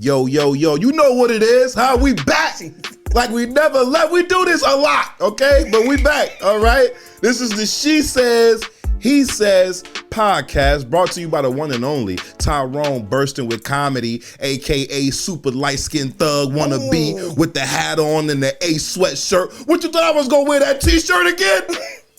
Yo, you know what it is, huh? We back like we never left. We do this a lot, okay? But we back, all right? This is the She Says, He Says podcast brought to you by the one and only Tyrone Burston with comedy, A.K.A. super light-skinned thug wannabe with the hat on and the A sweatshirt. What you thought I was gonna wear that t-shirt again?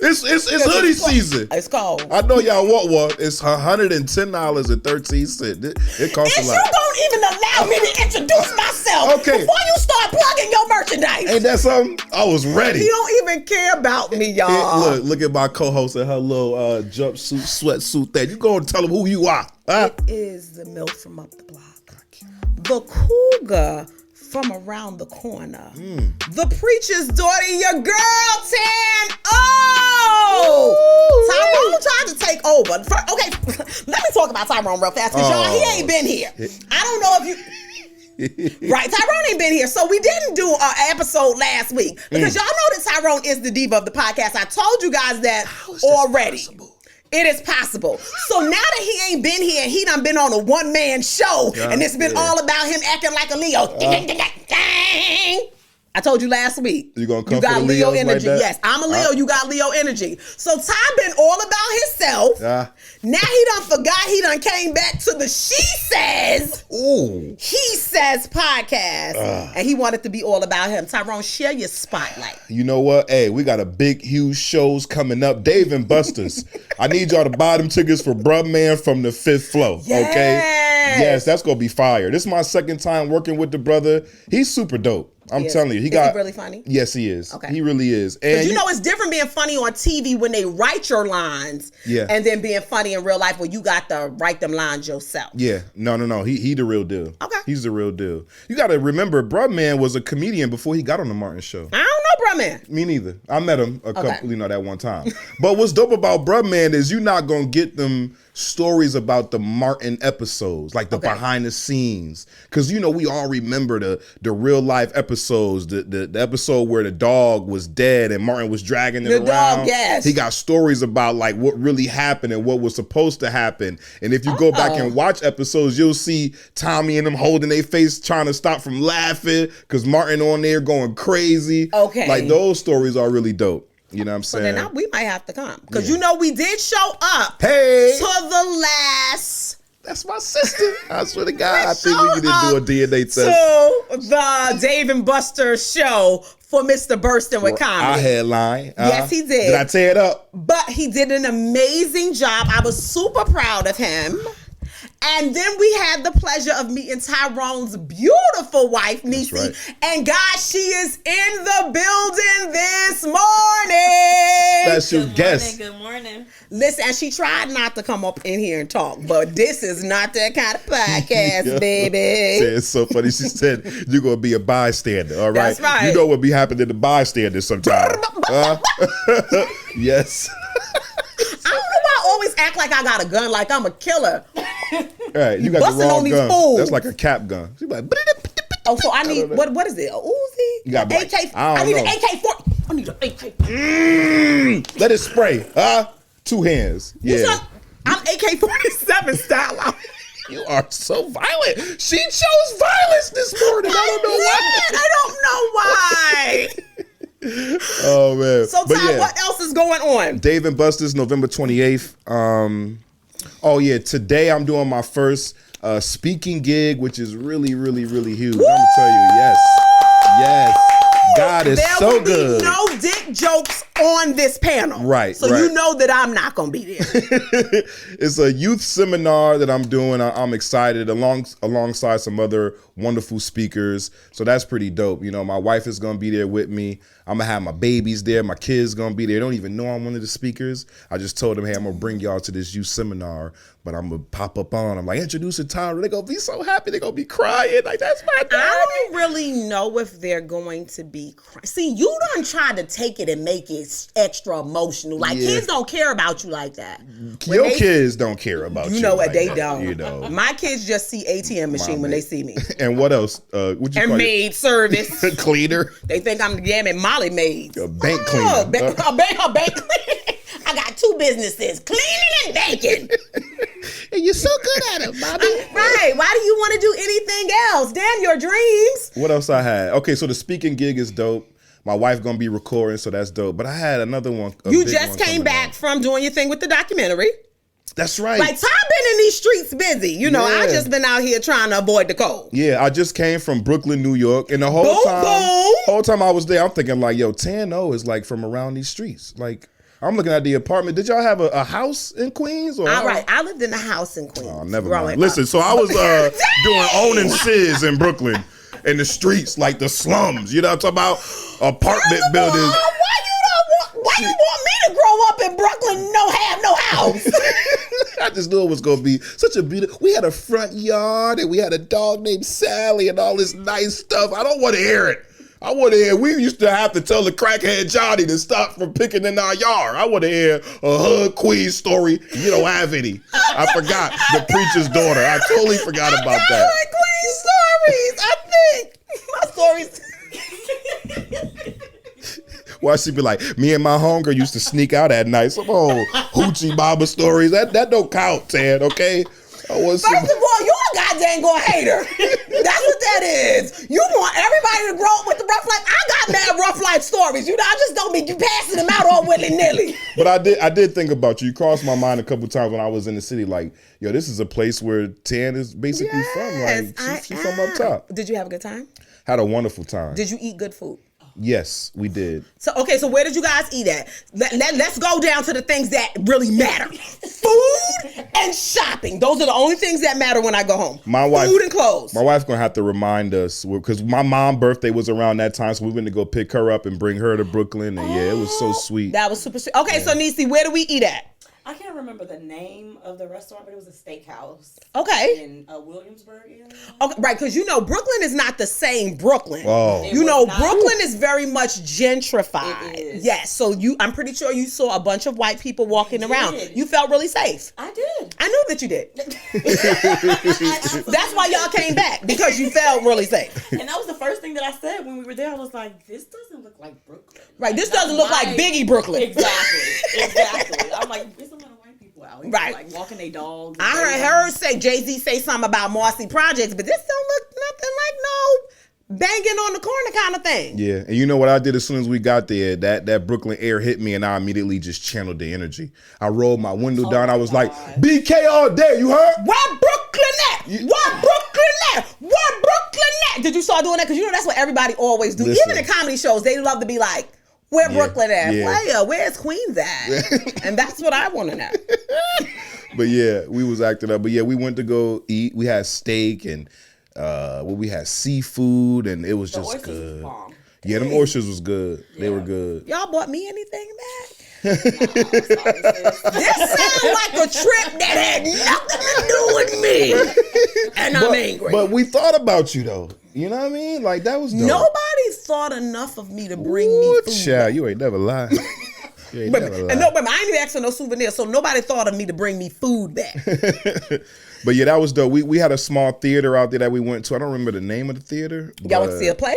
It's hoodie season. It's cold. I know y'all want one. It's $110.13. It costs a lot. You don't even allow me to introduce myself before you start plugging your merchandise. Ain't that something? I was ready. You don't even care about me, y'all. Look at my co-host and her little jumpsuit, sweatsuit thing. You go and tell them who you are. Huh? It is the milk from up the block. The cougar from around the corner. The preacher's daughter, your girl, Tan. Tyrone tried to take over. Okay, let me talk about Tyrone real fast, because y'all, he ain't been here. I don't know if you... Right, Tyrone ain't been here. So we didn't do an episode last week, because y'all know that Tyrone is the diva of the podcast. I told you guys that already. It is possible. So now that he ain't been here, he done been on a one-man show, and it's been all about him acting like a Leo. I told you last week. You gonna come You got for the Leo Leos energy. like that? Yes, I'm a Leo. You got Leo energy. So Ty been all about himself. Now he done forgot. He done came back to the She Says. He Says podcast, and he wanted to be all about him. Tyrone, share your spotlight. You know what? Hey, we got a big, huge shows coming up. Dave and Buster's. I need y'all to buy them tickets for Bruh Man from the 5th floor. Okay? Yes, that's gonna be fire. This is my second time working with the brother. He's super dope. I'm telling you, Is he really funny? Yes, he is. Okay. He really is. And you know, it's different being funny on TV when they write your lines, and then being funny in real life where you got to write them lines yourself. Yeah, no. He the real deal. Okay. He's the real deal. You got to remember, Bruh Man was a comedian before he got on the Martin Show. I don't know Bruh Man. Me neither. I met him a couple, that one time. But what's dope about Bruh Man is you're not gonna get them stories about the Martin episodes, like the behind the scenes, because we all remember the real life episodes, the episode where the dog was dead and Martin was dragging it around. Dog, yes. He got stories about like what really happened and what was supposed to happen. And if you go back and watch episodes, you'll see Tommy and them holding their face trying to stop from laughing because Martin on there going crazy. Like those stories are really dope. You know what I'm saying? Then we might have to come. Because we did show up to the last... That's my sister. I swear to God, I think we need to do a DNA test. To the Dave and Buster show for Mr. Burston with comedy. I headline. Yes, he did. Did I tear it up? But he did an amazing job. I was super proud of him. And then we had the pleasure of meeting Tyrone's beautiful wife, Neisie. Right. And guys, she is in the building this morning. Special guest. Good morning. Listen, and she tried not to come up in here and talk, but this is not that kind of podcast, baby. It's so funny. She said, you're going to be a bystander, all right? That's right. You know what be happening to the bystanders sometimes. Yes. I don't know why I always act like I got a gun, like I'm a killer. Right, you got the wrong gun. That's like a cap gun. She's like, so I need, what is it, a Uzi? You got AK, I need an AK-40. I need an AK. Let it spray, 2 hands. Yeah. I'm AK-47 style. You are so violent. She chose violence this morning. I don't know why. Oh, man. So, Ty, what else is going on? Dave and Buster's November 28th. Today I'm doing my first speaking gig, which is really, really, really huge. Woo! I'm going to tell you, yes. God is so good. There will be no dick jokes on this panel. Right. So you know that I'm not going to be there. It's a youth seminar that I'm doing. I'm excited alongside some other wonderful speakers. So that's pretty dope. My wife is going to be there with me. I'm going to have my babies there. My kids going to be there. They don't even know I'm one of the speakers. I just told them, hey, I'm going to bring y'all to this youth seminar, but I'm going to pop up on. I'm like, introducing Tyra. They're going to be so happy. They're going to be crying. Like, that's my daddy. I don't really know if they're going to be crying. See, you done tried to take it and make it extra emotional. Like, kids don't care about you like that. Your kids don't care about you. You know what? Like they that, don't. My kids just see ATM machine when they see me. And what else? What you and call maid service. Cleaner. They think I'm the damn Molly maid. A bank cleaner. A bank cleaner. I got 2 businesses, cleaning and banking. And you're so good at it, Bobby. Right. Right. Why do you want to do anything else? Damn your dreams. What else I had? Okay, so the speaking gig is dope. My wife gonna be recording, so that's dope. But I had another one. You just came back from doing your thing with the documentary. That's right. Like, Ty been in these streets busy. You know, I just been out here trying to avoid the cold. Yeah, I just came from Brooklyn, New York, and the whole time I was there, I'm thinking like, yo, Tano is like from around these streets. Like, I'm looking at the apartment. Did y'all have a house in Queens? Or all right, I lived in a house in Queens. Oh, never mind. Listen, so I was doing owning Sis in Brooklyn, in the streets, like the slums. You know what I'm talking about? Apartment buildings. Why you want me to grow up in Brooklyn and have no house? I just knew it was gonna be such a beautiful. We had a front yard and we had a dog named Sally and all this nice stuff. I don't want to hear it. I want to hear. We used to have to tell the crackhead Johnny to stop from picking in our yard. I want to hear a Hood Queen story. You don't have any. I forgot the preacher's daughter. I totally forgot about that. Hood Queen stories. I think my stories. Why she be like, me and my homegirl used to sneak out at night. Some old hoochie mama stories. That don't count, Ted, okay? First of all, you're a goddamn good hater. That's what that is. You want everybody to grow up with the rough life. I got mad rough life stories. You know, I just don't be passing them out all willy-nilly. But I did think about you. You crossed my mind a couple times when I was in the city. Like, yo, this is a place where Tan is basically from. Like, she's from up top. Did you have a good time? Had a wonderful time. Did you eat good food? Yes, we did. So where did you guys eat at? Let's go down to the things that really matter. Food and shopping. Those are the only things that matter when I go home. Food and clothes. My wife's gonna have to remind us because my mom's birthday was around that time, so we went to go pick her up and bring her to Brooklyn. And yeah, it was so sweet. That was super sweet. Okay, so Neisie, where do we eat at? I can't remember the name of the restaurant, but it was a steakhouse. Okay. In Williamsburg area. Okay, right, because you know Brooklyn is not the same Brooklyn. Oh. You know Brooklyn is very much gentrified. It is. Yes, so I'm pretty sure you saw a bunch of white people walking around. You felt really safe. I did. I knew that you did. That's why y'all came back, because you felt really safe. And that was the first thing that I said when we were there. I was like, this doesn't look like Brooklyn. Right, this doesn't look like Biggie Brooklyn. Exactly. I'm like, there's a lot of white people out here, right? Like walking their dogs. I heard say Jay-Z say something about Marcy Projects, but this don't look nothing like no banging on the corner kind of thing. Yeah, and you know what I did as soon as we got there? That Brooklyn air hit me, and I immediately just channeled the energy. I rolled my window down. I was like, BK all day. You heard? Where Brooklyn at? Where Brooklyn at? Where Brooklyn at? Did you start doing that? Because you know that's what everybody always do. Listen. Even in comedy shows, they love to be like, where Brooklyn at? Yeah. Where's Queens at? And that's what I want to know. But yeah, we was acting up. But yeah, we went to go eat. We had steak and we had seafood, and it was just good. Yeah, them oysters was good. Yeah. They were good. Y'all bought me anything back? This sounds like a trip that had nothing to do with me. And I'm angry. But we thought about you though. You know what I mean? Like that was dope. Nobody thought enough of me to bring me food. Child, you ain't never lied. You ain't never lied. And no, but I ain't even asking no souvenirs, so nobody thought of me to bring me food back. But yeah, that was dope. We had a small theater out there that we went to. I don't remember the name of the theater. Y'all went to see a play?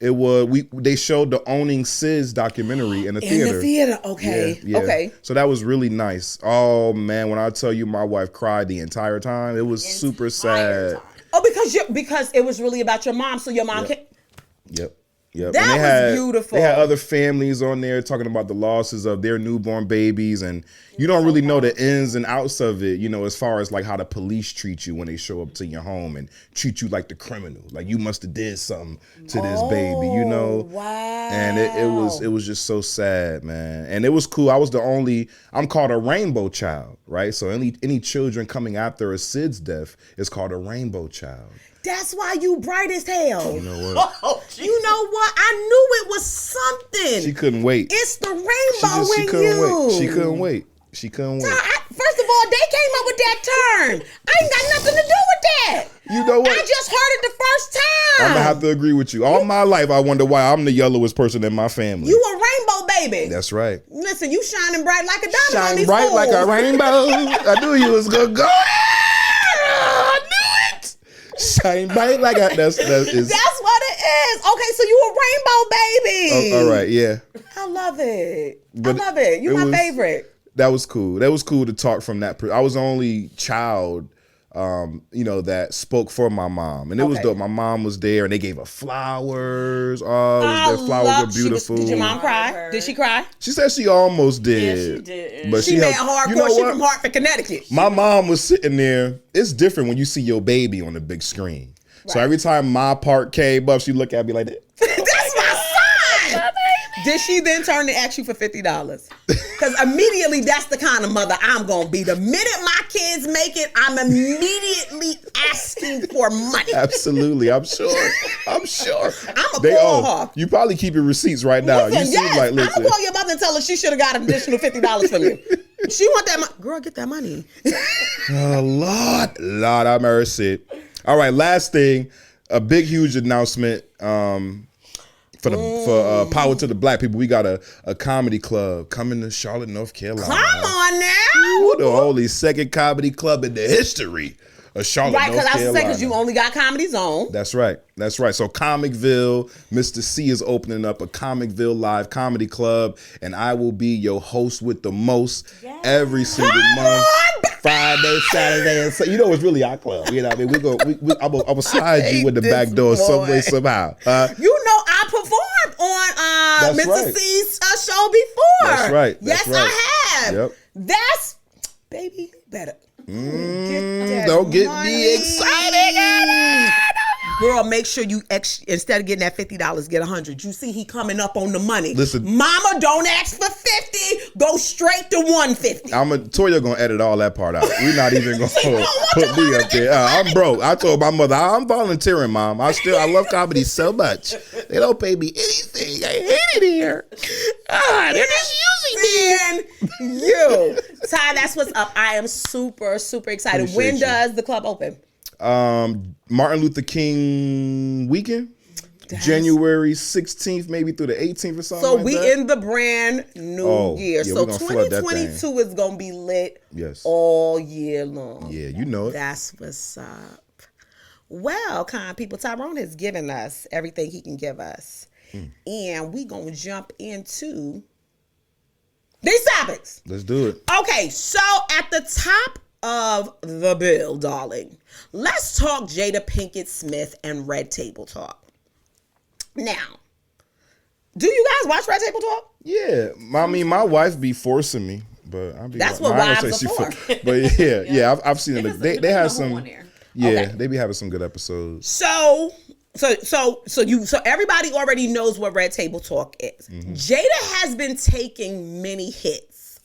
It was they showed the Owning Sis documentary in the theater. In the theater, okay. Yeah. Okay. So that was really nice. Oh man, when I tell you my wife cried the entire time, it was super sad. Oh, because it was really about your mom, so your mom can. Yep. That was beautiful. They had other families on there talking about the losses of their newborn babies, and you don't really know the ins and outs of it, you know, as far as like how the police treat you when they show up to your home and treat you like the criminal, like you must have did something to this baby, you know. Wow. And it was just so sad, man. And it was cool. I'm called a rainbow child, right? So any children coming after a Sid's death is called a rainbow child. That's why you bright as hell. You know what? You know what? I knew it was something. She couldn't wait. It's the rainbow she couldn't wait. She couldn't wait. First of all, they came up with that term. I ain't got nothing to do with that. You know what? I just heard it the first time. I'm gonna have to agree with you. All my life, I wonder why I'm the yellowest person in my family. You a rainbow baby. That's right. Listen, you shining bright like a diamond. Shine bright like a rainbow. I knew you was gonna go. I knew it. Shine bright like a. That's what it is. Okay, so you a rainbow baby. Oh, all right, yeah. I love it. I love it. You my favorite. That was cool. That was cool to talk from that. I was the only child that spoke for my mom, and it was dope. My mom was there, and they gave her flowers. Oh, their flowers were beautiful. Did your mom cry? Did she cry? She said she almost did. Yeah, she did. But she made hardcore. She from Hartford, Connecticut. My mom was sitting there. It's different when you see your baby on the big screen. Right. So every time my part came up, she look at me like that. That's my son. Did she then turn and ask you for $50? Because immediately that's the kind of mother I'm going to be. The minute my kids make it, I'm immediately asking for money. Absolutely. I'm sure. I'm a call her. You probably keep your receipts right now. Listen, I'm going to call your mother and tell her she should have got an additional $50 from you. She want that money. Girl, get that money. Oh, Lord have mercy. All right, last thing. A big, huge announcement. For Power to the Black People, we got a comedy club coming to Charlotte, North Carolina. Come on now. The only second comedy club in the history of Charlotte, North Carolina. Right, because I was saying, because you only got Comedy Zone. That's right. So Comicville, Mr. C is opening up a Comicville live comedy club, and I will be your host with the most every single month. Friday, Saturday, and Sunday. It's really our club. You know what I mean? I'm gonna slide you with the back door some way, somehow. I performed on Mr. C's show before. That's right. Yes, I have. Yep. That's, baby, better. Don't get me excited. Girl, make sure you, instead of getting that $50, get $100. You see he coming up on the money. Listen. Mama, don't ask for $50. Go straight to $150. Toya gonna edit all that part out. We're not even gonna put me up there. I'm broke. I told my mother, I'm volunteering, Mom. I love comedy so much. They don't pay me anything. I hate it here. They're just using me. Ty, that's what's up. I am super, super excited. Appreciate when does the club open? Martin Luther King weekend, January 16th, maybe through the 18th or something. So like we in the brand new year. Yeah, so 2022 is gonna be lit all year long. Yeah, you know it. That's what's up. Well, kind people, Tyrone has given us everything he can give us, and we gonna jump into these topics. Let's do it. Okay, so at the top of the bill, darling, let's talk Jada Pinkett-Smith and Red Table Talk. Now, do you guys watch Red Table Talk? Yeah, I mean, my wife be forcing me, but that's what wives are for. But yeah, I've seen it. They have some. Yeah, they be having some good episodes. So everybody already knows what Red Table Talk is. Jada has been taking many hits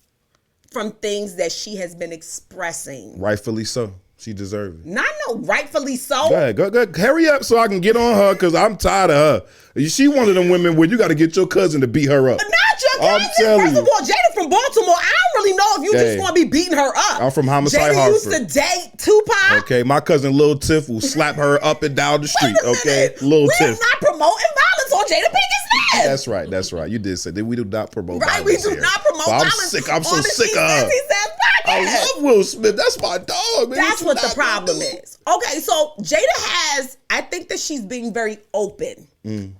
from things that she has been expressing. Rightfully so. She deserves it. Not no rightfully so. Go ahead. Hurry up so I can get on her because I'm tired of her. She one of them women where you got to get your cousin to beat her up. Not your cousin. I'm telling First of all, Jada from Baltimore. I don't really know if you just want to be beating her up. I'm from Homicide Jada Hartford. used to date Tupac. Okay, my cousin Lil Tiff will slap her up and down the street. Okay, Lil Tiff. We're not promoting violence on Jada Pinkett-Smith. That's right. You did say that we do not promote violence. Right, we do not promote violence. I'm so sick of her. I love Will Smith. That's my dog, man. That's what the problem is. Okay, so I think that she's being very open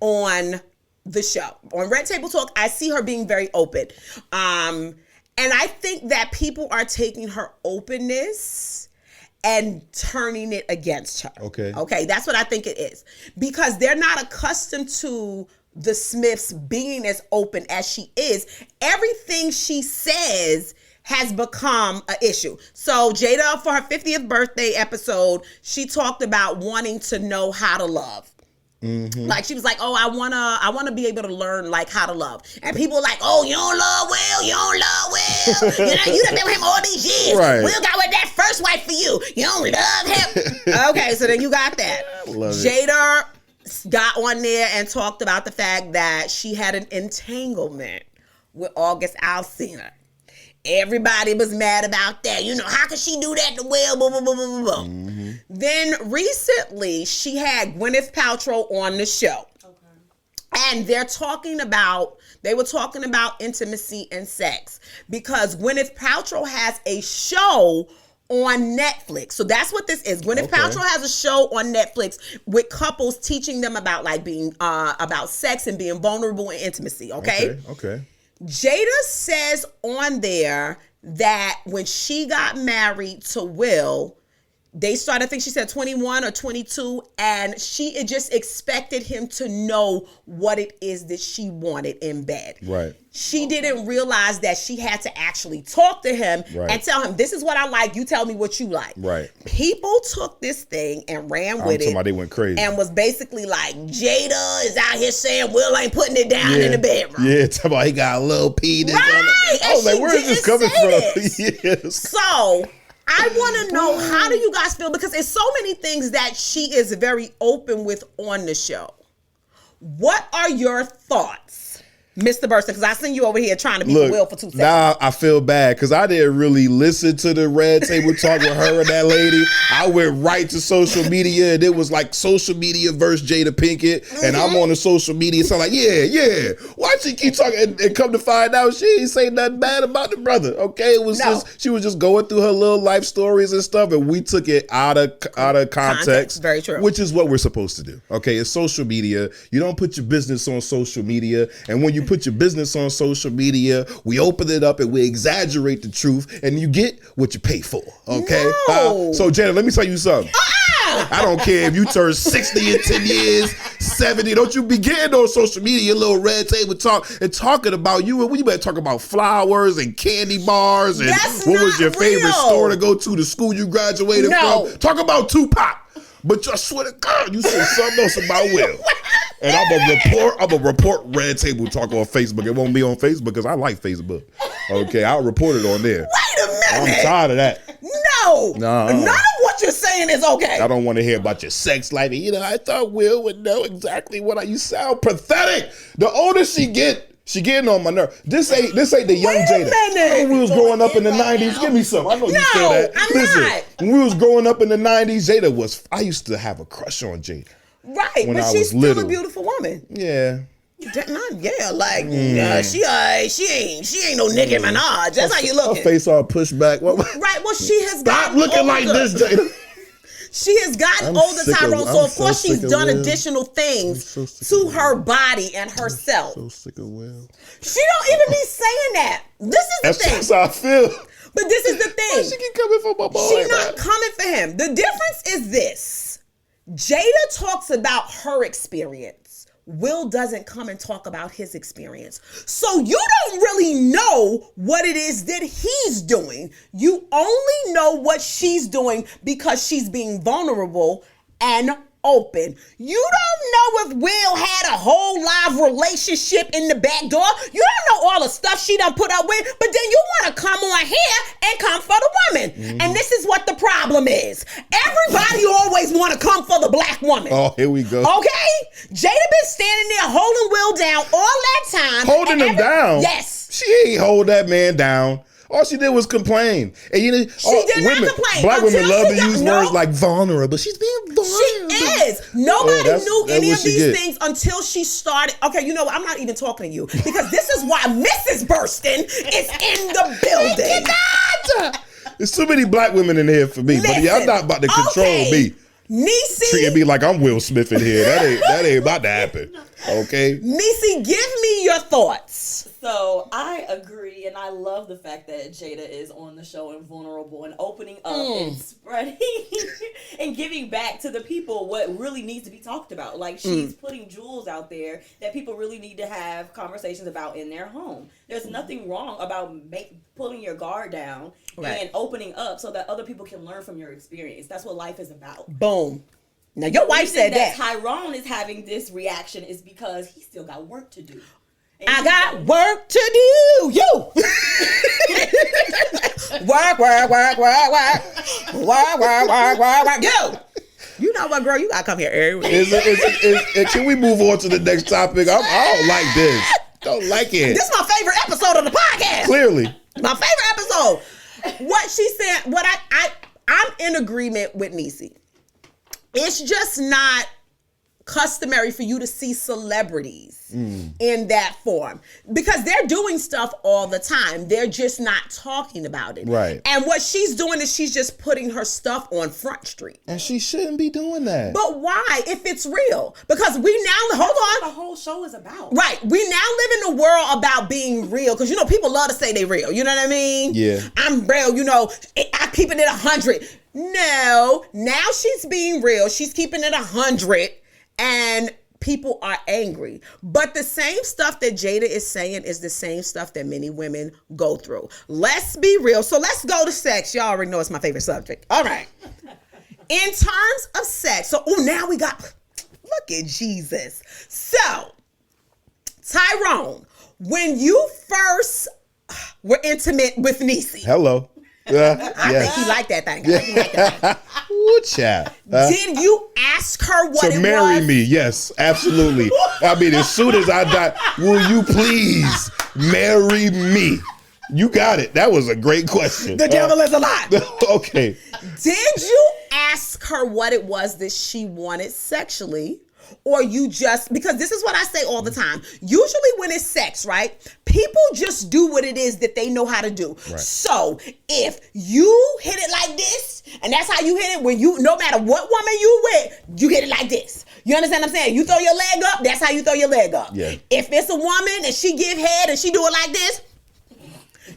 on the show. On Red Table Talk, I see her being very open. And I think that people are taking her openness and turning it against her. Okay, that's what I think it is. Because they're not accustomed to the Smiths being as open as she is. Everything she says has become an issue. So Jada, for her 50th birthday episode, she talked about wanting to know how to love. Like she was like, I wanna be able to learn like how to love. And people were like, oh, you don't love Will. You done been with him all these years. Right. Will got with that first wife for you. You don't love him. Okay, so then you got that. Jada got on there and talked about the fact that she had an entanglement with August Alsina. Everybody was mad about that. How could she do that to Will? Blah, blah, blah, blah, blah. Then recently, she had Gwyneth Paltrow on the show. Okay. And they were talking about intimacy and sex because Gwyneth Paltrow has a show on Netflix. So that's what this is. Gwyneth Paltrow has a show on Netflix with couples teaching them about being about sex and being vulnerable and intimacy. Okay. Jada says on there that when she got married to Will, They started, I think she said 21 or 22, and she just expected him to know what it is that she wanted in bed. Right. She didn't realize that she had to actually talk to him and tell him, this is what I like, you tell me what you like. Right. People took this thing and ran with it. Somebody went crazy. And was basically like, Jada is out here saying Will ain't putting it down in the bedroom. Yeah, talking about he got a little penis. Right. I was like, where is this coming from? Yes. So I want to know, how do you guys feel? Because it's so many things that she is very open with on the show. What are your thoughts, Mr. Burston? Because I seen you over here trying to be Will for 2 seconds. Now I feel bad because I didn't really listen to the red table talk with her and that lady. I went right to social media, and it was like social media versus Jada Pinkett. And I'm on the social media, so I'm like, yeah. Why she keep talking? And come to find out, she ain't say nothing bad about the brother. Okay, it was just, she was just going through her little life stories and stuff, and we took it out of context. Very true. Which is what we're supposed to do. Okay, it's social media. You don't put your business on social media, and when you put your business on social media, we open it up and we exaggerate the truth, and you get what you pay for. Okay. No. So Jada, let me tell you something. I don't care if you turn 60 in 10 years, 70. Don't you be getting on social media, little red table talk, and talking about you. And you better talk about flowers and candy bars and what was your favorite store to go to, the school you graduated from. Talk about Tupac. But I swear to God, you said something else about Will. And I'm a report red table talk on Facebook. It won't be on Facebook because I like Facebook. Okay, I'll report it on there. Wait a minute. I'm tired of that. No. None of what you're saying is okay. I don't want to hear about your sex life. You know, I thought Will would know exactly what you sound pathetic. The older she getting on my nerve. This ain't the young Jada. When we was growing up in the 90s, give me some. I know you feel that. Not. When we was growing up in the 90s, I used to have a crush on Jada. Right, but she's still a beautiful woman. Yeah. She ain't no Nicki Minaj. That's how you look. Her face all pushed back. Right, well, she has Stop looking like this, Jada. She has gotten older, Tyrone, so of course she's done additional things to her body and herself. I'm so sick of Will. She don't even be saying that. This is the thing. That's how I feel. But this is the thing. Why she keep coming for my boy? She's not coming for him. The difference is this. Jada talks about her experience. Will doesn't come and talk about his experience. So you don't really know what it is that he's doing. You only know what she's doing because she's being vulnerable and open. You don't know if Will had a whole live relationship in the back door. You don't know all the stuff she done put up with, but then you want to come on here and come for the woman. Mm-hmm. And this is what the problem is. Everybody always want to come for the black woman. Oh, here we go. Okay? Jada been standing there holding Will down all that time. Holding him down? Yes. She ain't hold that man down. All she did was complain. And you know, she did not complain. Black women love to use words like vulnerable. She's being vulnerable. She is. Nobody knew any of these things until she started. Okay, you know what? I'm not even talking to you because this is why Mrs. Burston is in the building. There's too many black women in here for me. Listen, but y'all not about to control me. Neisie, treating me like I'm Will Smith in here. That ain't about to happen. Okay? Neisie, give me your thoughts. So I agree, and I love the fact that Jada is on the show and vulnerable and opening up and spreading and giving back to the people what really needs to be talked about. Like she's putting jewels out there that people really need to have conversations about in their home. There's nothing wrong about pulling your guard down and opening up so that other people can learn from your experience. That's what life is about. Boom. Now your wife said that Tyrone is having this reaction is because he still got work to do. I got work to do. You. work. You know what, girl? You gotta come here every week. Can we move on to the next topic? I don't like this. Don't like it. This is my favorite episode of the podcast. Clearly. My favorite episode. What she said, what I'm in agreement with Neisie. It's just not customary for you to see celebrities in that form because they're doing stuff all the time. They're just not talking about it. Right. And what she's doing is she's just putting her stuff on Front Street. And she shouldn't be doing that. But why if it's real? Because we now, hold on. The whole show is about. Right. We now live in a world about being real because, you know, people love to say they real. You know what I mean? Yeah. I'm real, you know, I keep it at 100. No. Now she's being real. She's keeping it 100 and people are angry. But the same stuff that Jada is saying is the same stuff that many women go through. Let's be real. So let's go to sex. Y'all already know it's my favorite subject. All right. In terms of sex. So, now we got, look at Jesus. So, Tyrone, when you first were intimate with Neisie. Hello. I think he liked that thing. I think he liked that thing. Ooh, child. Did you ask her what it was? To marry me, yes, absolutely. I mean, as soon as I die, will you please marry me? You got it. That was a great question. The devil is a lie. Okay. Did you ask her what it was that she wanted sexually? Or you just, because this is what I say all the time. Usually when it's sex, right? People just do what it is that they know how to do. Right. So if you hit it like this, and that's how you hit it, when you, no matter what woman you with, you hit it like this. You understand what I'm saying? You throw your leg up, that's how you throw your leg up. Yeah. If it's a woman and she give head and she do it like this,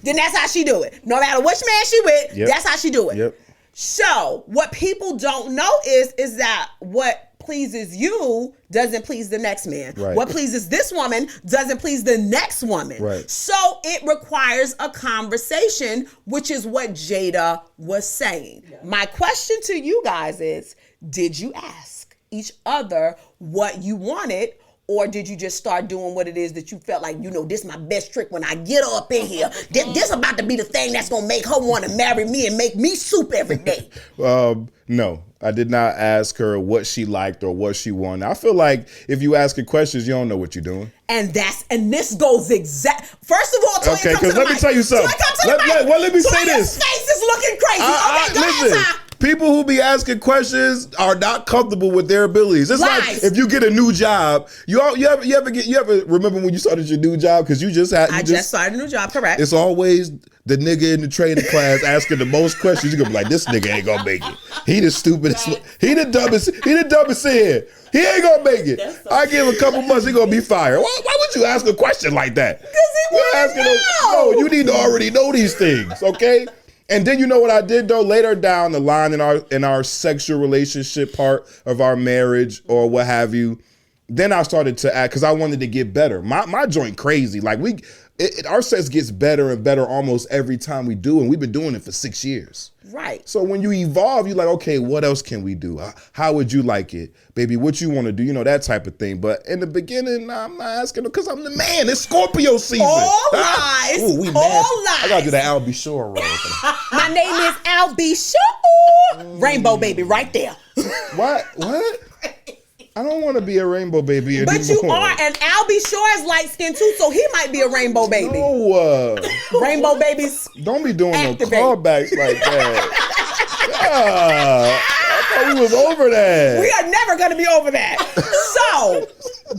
then that's how she do it. No matter which man she with, that's how she do it. Yep. So what people don't know is that what pleases you doesn't please the next man. Right. What pleases this woman doesn't please the next woman. Right. So it requires a conversation, which is what Jada was saying. Yeah. My question to you guys is, did you ask each other what you wanted? Or did you just start doing what it is that you felt like, you know, this is my best trick when I get up in here. This about to be the thing that's going to make her want to marry me and make me soup every day. No, I did not ask her what she liked or what she wanted. I feel like if you ask her questions, you don't know what you're doing. And this goes first of all, Toya, okay, because let me tell you something. Let me say this. Toya's face is looking crazy. Listen. People who be asking questions are not comfortable with their abilities. It's like if you get a new job, you ever remember when you started your new job? Because I just started a new job, correct? It's always the nigga in the training class asking the most questions. You're gonna be like, this nigga ain't gonna make it. He the stupidest, he the dumbest head. He ain't gonna make it. So I give him a couple months, he gonna be fired. Why would you ask a question like that? Because he wants to know. No, you need to already know these things, okay? And then you know what I did though? Later down the line in our sexual relationship part of our marriage or what have you, then I started to act because I wanted to get better. My joint crazy. Like our sex gets better and better almost every time we do, and we've been doing it for 6 years. Right. So when you evolve, you're like, okay, what else can we do? How would you like it? Baby, what you want to do? You know, that type of thing. But in the beginning, I'm not asking her because I'm the man. It's Scorpio season. All lies. Ooh, we all lies. lies. I got to do the Al B. Shore role. My name is Al B. Shore. Rainbow baby right there. What? I don't want to be a rainbow baby anymore. But you are, and Al B. Shore is light skinned too, so he might be a rainbow baby. No. Rainbow babies. Don't be doing no callbacks like that. I thought we was over that. We are never going to be over that. So,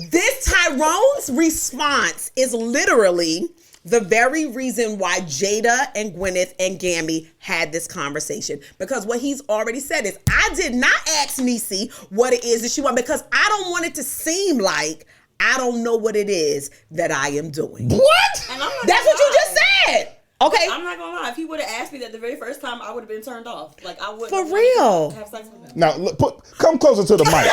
this Tyrone's response is literally the very reason why Jada and Gwyneth and Gammy had this conversation. Because what he's already said is, I did not ask Neisie what it is that she wants because I don't want it to seem like I don't know what it is that I am doing. What? That's what you just said. Okay. I'm not gonna lie. If he would have asked me that the very first time, I would have been turned off. Like I wouldn't. For real. Have sex with him. Now come closer to the mic.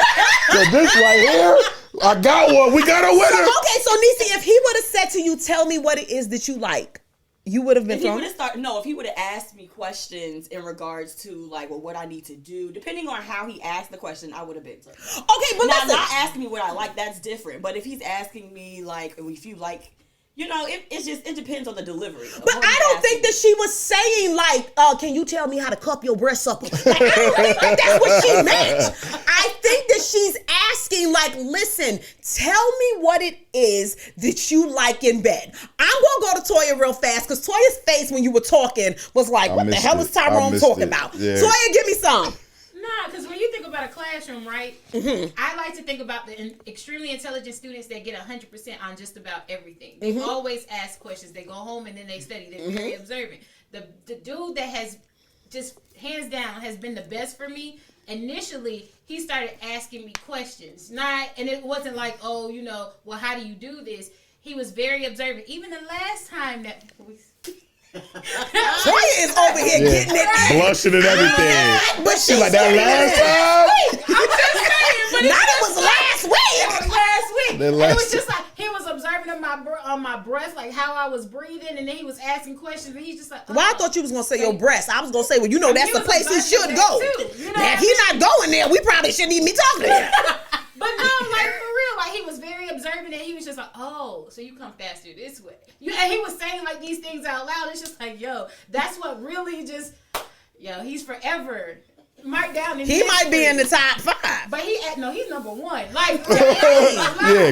So this right here, I got one. We got a winner. So Neisie, if he would have said to you, "Tell me what it is that you like," you would have been thrown. If he would have asked me questions in regards to like, well, what I need to do, depending on how he asked the question, I would have been turned off. Okay, but now, not asking me what I like, that's different. But if he's asking me like, if you like. You know, it depends on the delivery. But I don't think that she was saying like, can you tell me how to cup your breasts up? Like, I don't think like that's what she meant. I think that she's asking like, listen, tell me what it is that you like in bed. I'm gonna go to Toya real fast because Toya's face when you were talking was like, what the hell is Tyrone talking about? Yeah. Toya, give me some. Nah, because when you think about about a classroom, right? I like to think about the extremely intelligent students that get 100% on just about everything. They always ask questions. They go home and then they study. They're very observant. The dude that has just hands down has been the best for me. Initially, he started asking me questions. And it wasn't like, oh, well, how do you do this? He was very observant. Even the last time that Toya is over here getting it. Blushing and everything. But she's like that last time. I'm just saying, but it was last week. It was last week. And it was just like he was observing on my breath, like how I was breathing, and then he was asking questions, and he's just like, Well, I thought you was gonna say your breast. I was gonna say, well, that's the place he should go. Now, if he's not going there, we probably shouldn't even be talking to him. But no, like for real, like he was very observant, and he was just like, oh, so you come faster this way. And he was saying like these things out loud. It's just like, yo, that's what really just, he's forever marked down in He might be in the top 5. But he's number 1. Like,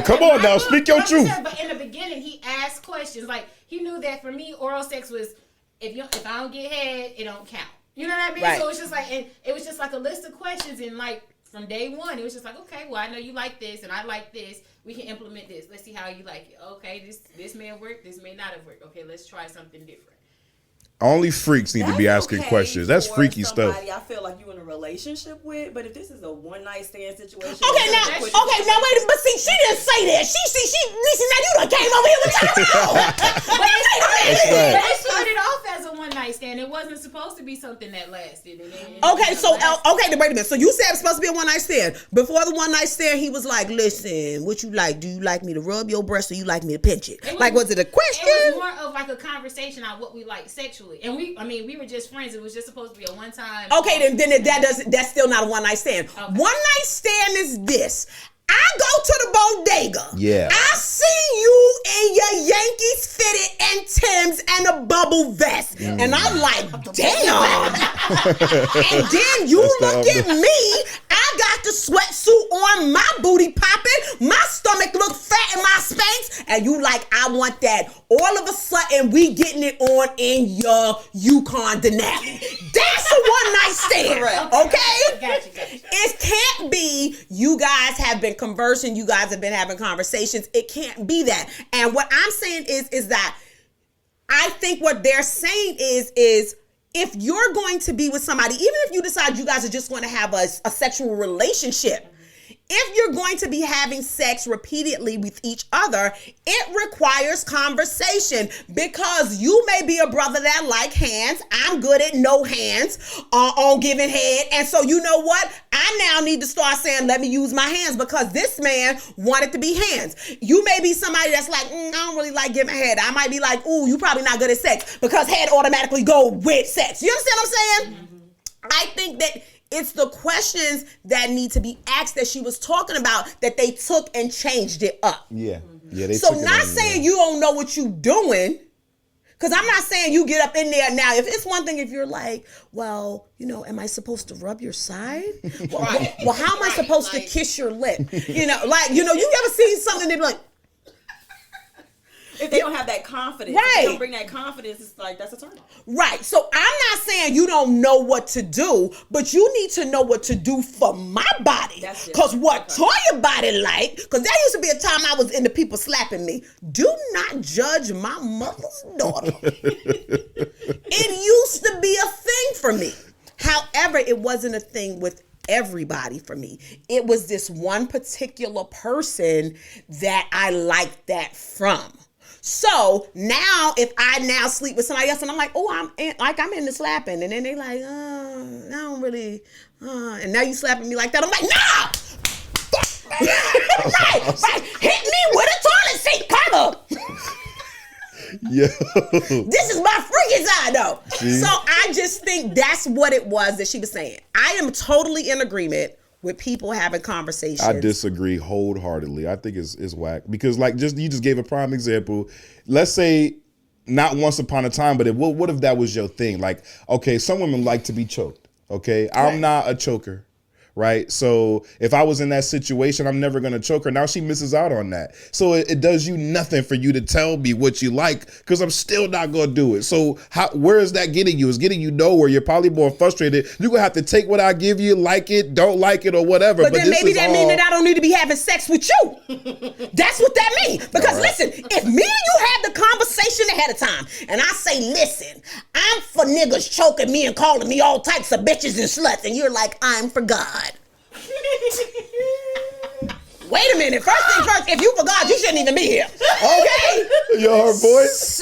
Come on now, speak your truth. But in the beginning, he asked questions. Like, he knew that for me, oral sex was, if I don't get head, it don't count. You know what I mean? Right. So it's just like, and it was just like a list of questions, and like, from day one, it was just like, okay, well, I know you like this, and I like this. We can implement this. Let's see how you like it. Okay, this may have worked. This may not have worked. Okay, let's try something different. Only freaks need to be asking questions. That's freaky stuff. I feel like you in a relationship with, but if this is a one night stand situation, now wait, but see, she didn't say that. Listen, now you done came over here with Tyrone. But it started off as a one night stand. It wasn't supposed to be something that lasted. Okay, so wait a minute. So you said it's supposed to be a one night stand. Before the one night stand, he was like, "Listen, what you like? Do you like me to rub your breast, or you like me to pinch it?" Was it a question? It was more of like a conversation on what we like sexually. And we were just friends. It was just supposed to be a one time. Okay, then that's still not a one night stand. Okay. One night stand is this. I go to the bodega. Yeah. I see you in your Yankees fitted and Timbs and a bubble vest. And I'm like, damn. And then you look at me. I got the sweatsuit on, my booty popping, my stomach look fat in my Spanx, and you like, I want that. All of a sudden, we getting it on in your Yukon Denali. That's a one night stand. Okay? Gotcha. It can't be you guys have been conversing, you guys have been having conversations. It can't be that. And what I'm saying is that I think what they're saying is if you're going to be with somebody, even if you decide you guys are just going to have a sexual relationship, if you're going to be having sex repeatedly with each other, it requires conversation, because you may be a brother that like hands. I'm good at no hands on giving head. And so you know what? I now need to start saying, let me use my hands, because this man wanted to be hands. You may be somebody that's like, I don't really like giving head. I might be like, ooh, you probably not good at sex, because head automatically go with sex. You understand what I'm saying? Mm-hmm. I think that it's the questions that need to be asked that she was talking about that they took and changed it up. Yeah. So not saying you don't know what you doing, because I'm not saying you get up in there now. If it's one thing if you're like, well, am I supposed to rub your side? Well, how am I supposed to kiss your lip? You ever seen something they be like, if they don't have that confidence, right? If they don't bring that confidence, it's like, that's a turn off. Right. So I'm not saying you don't know what to do, but you need to know what to do for my body. Because what Toya body like, because there used to be a time I was into people slapping me. Do not judge my mother's daughter. It used to be a thing for me. However, it wasn't a thing with everybody for me. It was this one particular person that I liked that from. So now, if I now sleep with somebody else and I'm like, oh, I'm into slapping, and then they like, I don't really, and now you slapping me like that, I'm like, nah, right. Hit me with a toilet seat cover. Yo. This is my freaky side, though. See? So I just think that's what it was that she was saying. I am totally in agreement with people having conversations. I disagree wholeheartedly. I think it's whack, because you just gave a prime example. Let's say not once upon a time, but what if that was your thing? Like, okay, some women like to be choked. Okay, I'm not a choker, right? So if I was in that situation, I'm never going to choke her. Now she misses out on that. So it does you nothing for you to tell me what you like, because I'm still not going to do it. So where is that getting you? It's getting you nowhere. You're probably more frustrated. You're going to have to take what I give you, like it, don't like it, or whatever. But then maybe that means that I don't need to be having sex with you. That's what that means. Because listen, if me and you have the conversation ahead of time, and I say, listen, I'm for niggas choking me and calling me all types of bitches and sluts, and you're like, I'm for God. Wait a minute. First thing first, if you for God, you shouldn't even be here. Okay? Your voice?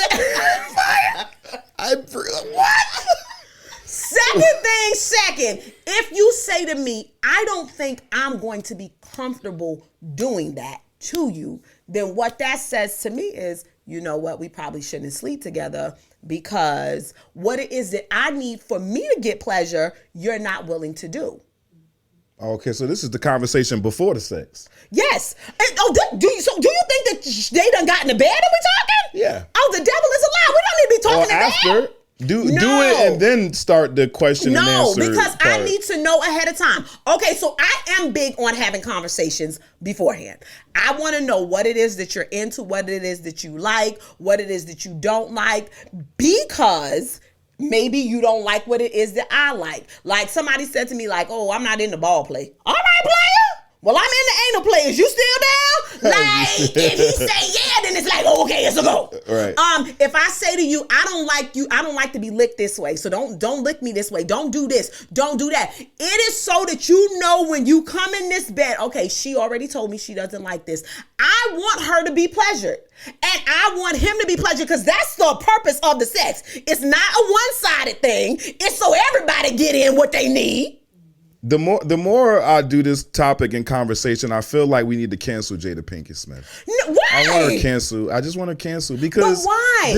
What? Second thing second, if you say to me, I don't think I'm going to be comfortable doing that to you, then what that says to me is, you know what, we probably shouldn't sleep together, because what it is that I need for me to get pleasure, you're not willing to do. Okay, so this is the conversation before the sex. Yes. And, do you think that they done got in the bed and we talking? Yeah. Oh, the devil is a lie. We don't need to be talking Or in after. bed. Do it and then start the question and answer. No, because part. I need to know ahead of time. Okay, so I am big on having conversations beforehand. I want to know what it is that you're into, what it is that you like, what it is that you don't like, because maybe you don't like what it is that I like. Like somebody said to me, like, oh, I'm not into ball play. All right, player. Well, I'm in the anal play. Is you still down? Like, if he say yeah, then it's like, oh, okay, it's a go. Right. If I say to you, I don't like to be licked this way, so don't lick me this way. Don't do this. Don't do that. It is so that you know when you come in this bed, okay, she already told me she doesn't like this. I want her to be pleasured. And I want him to be pleasured, because that's the purpose of the sex. It's not a one-sided thing. It's so everybody get in what they need. The more I do this topic and conversation, I feel like we need to cancel Jada Pinkett-Smith. No, why? I want her cancel. I just want her cancel because but why?